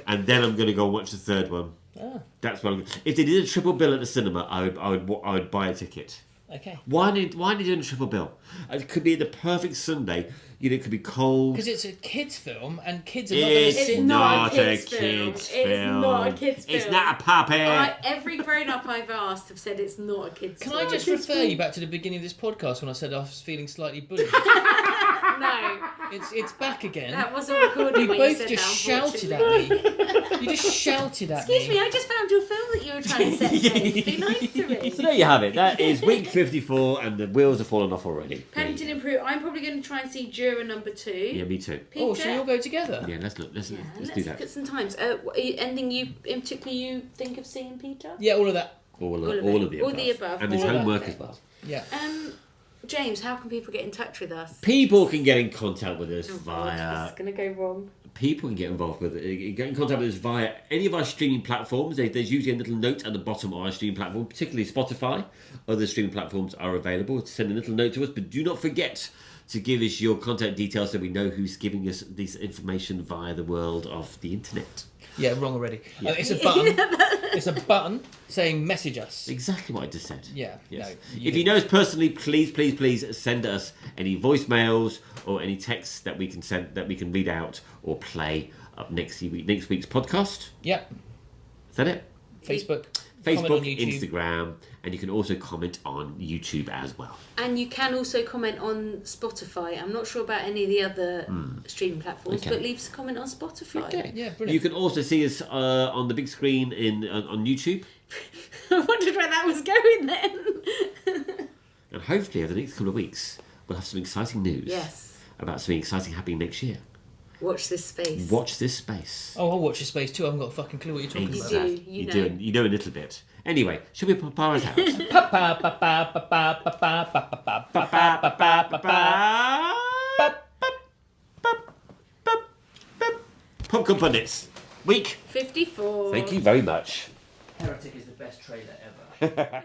Speaker 1: And then I'm going to go and watch the third one.
Speaker 3: Oh,
Speaker 1: That's what I'm. If they did a triple bill at the cinema, I would buy a ticket.
Speaker 3: okay.
Speaker 1: Why are they doing a triple bill? It could be the perfect Sunday. You know, it could be cold.
Speaker 3: Because it's a kids' film, and kids are not going to
Speaker 1: It's
Speaker 3: sit
Speaker 1: not a
Speaker 2: kids'
Speaker 1: kids'
Speaker 2: film.
Speaker 1: film.
Speaker 2: It's not a kids'
Speaker 1: It's
Speaker 2: film.
Speaker 1: not a puppet.
Speaker 2: Every grown-up I've asked have said it's not a kid's
Speaker 3: Can
Speaker 2: film.
Speaker 3: I just refer you back to the beginning of this podcast when I said I was feeling slightly bullied?
Speaker 2: No,
Speaker 3: it's back again.
Speaker 2: that wasn't recorded
Speaker 3: You
Speaker 2: when
Speaker 3: both
Speaker 2: you said
Speaker 3: just
Speaker 2: that,
Speaker 3: shouted at
Speaker 2: unfortunately.
Speaker 3: me. You just shouted at
Speaker 2: Excuse me,
Speaker 3: me.
Speaker 2: I just found your film that you were trying to set me. Be nice to me.
Speaker 1: So there you have it. That is week 54, and the wheels have fallen off already.
Speaker 2: Paddington in Peru. I'm probably going to try and see Juror number 2.
Speaker 1: Yeah, me too.
Speaker 2: Peter?
Speaker 3: Oh, should we all go together?
Speaker 1: Yeah, let's do
Speaker 2: Let's
Speaker 1: that.
Speaker 2: look at some times. Anything you in particular you think of seeing, Peter?
Speaker 3: Yeah, all of that.
Speaker 1: All of
Speaker 2: it.
Speaker 1: the above.
Speaker 2: All the above.
Speaker 1: And his
Speaker 3: All of
Speaker 1: homework
Speaker 2: that.
Speaker 1: as well.
Speaker 3: Yeah.
Speaker 2: James, how can people get in touch with us?
Speaker 1: People can get in contact with us
Speaker 2: God,
Speaker 1: via.
Speaker 2: this is going to go wrong.
Speaker 1: People can get involved with it. Get in contact with us via any of our streaming platforms. There's usually a little note at the bottom of our streaming platform, particularly Spotify. Other streaming platforms are available. Send a little note to us, but do not forget to give us your contact details so we know who's giving us this information via the world of the internet.
Speaker 3: Yeah, wrong already.
Speaker 1: Yeah.
Speaker 3: It's a button. It's a button saying message us.
Speaker 1: Exactly what I just said.
Speaker 3: Yeah.
Speaker 1: Yes.
Speaker 3: No,
Speaker 1: If you know us personally, please send us any voicemails or any texts that we can send that we can read out or play up next week's podcast.
Speaker 3: Yep.
Speaker 1: Is that it?
Speaker 3: Facebook. Comment
Speaker 1: Facebook,
Speaker 3: on YouTube.
Speaker 1: Instagram, and you can also comment on YouTube as well.
Speaker 2: And you can also comment on Spotify. I'm not sure about any of the other streaming platforms,
Speaker 1: Okay.
Speaker 2: but leave us a comment on Spotify.
Speaker 1: Okay.
Speaker 3: Yeah, brilliant.
Speaker 1: You can also see us on the big screen on YouTube,
Speaker 2: I wondered where that was going then.
Speaker 1: and hopefully over the next couple of weeks we'll have some exciting news
Speaker 2: Yes.
Speaker 1: about something exciting happening next year.
Speaker 2: Watch this space.
Speaker 1: Watch this space.
Speaker 3: Oh, I'll watch your space too. I haven't got a fucking clue what you're talking
Speaker 2: You
Speaker 3: about.
Speaker 2: do.
Speaker 1: You
Speaker 2: know.
Speaker 1: do. You know a little bit. Anyway, shall we pop ours out? Popcorn Pundits, week
Speaker 2: 54.
Speaker 1: Thank you very much.
Speaker 3: Heretic is the best trailer ever.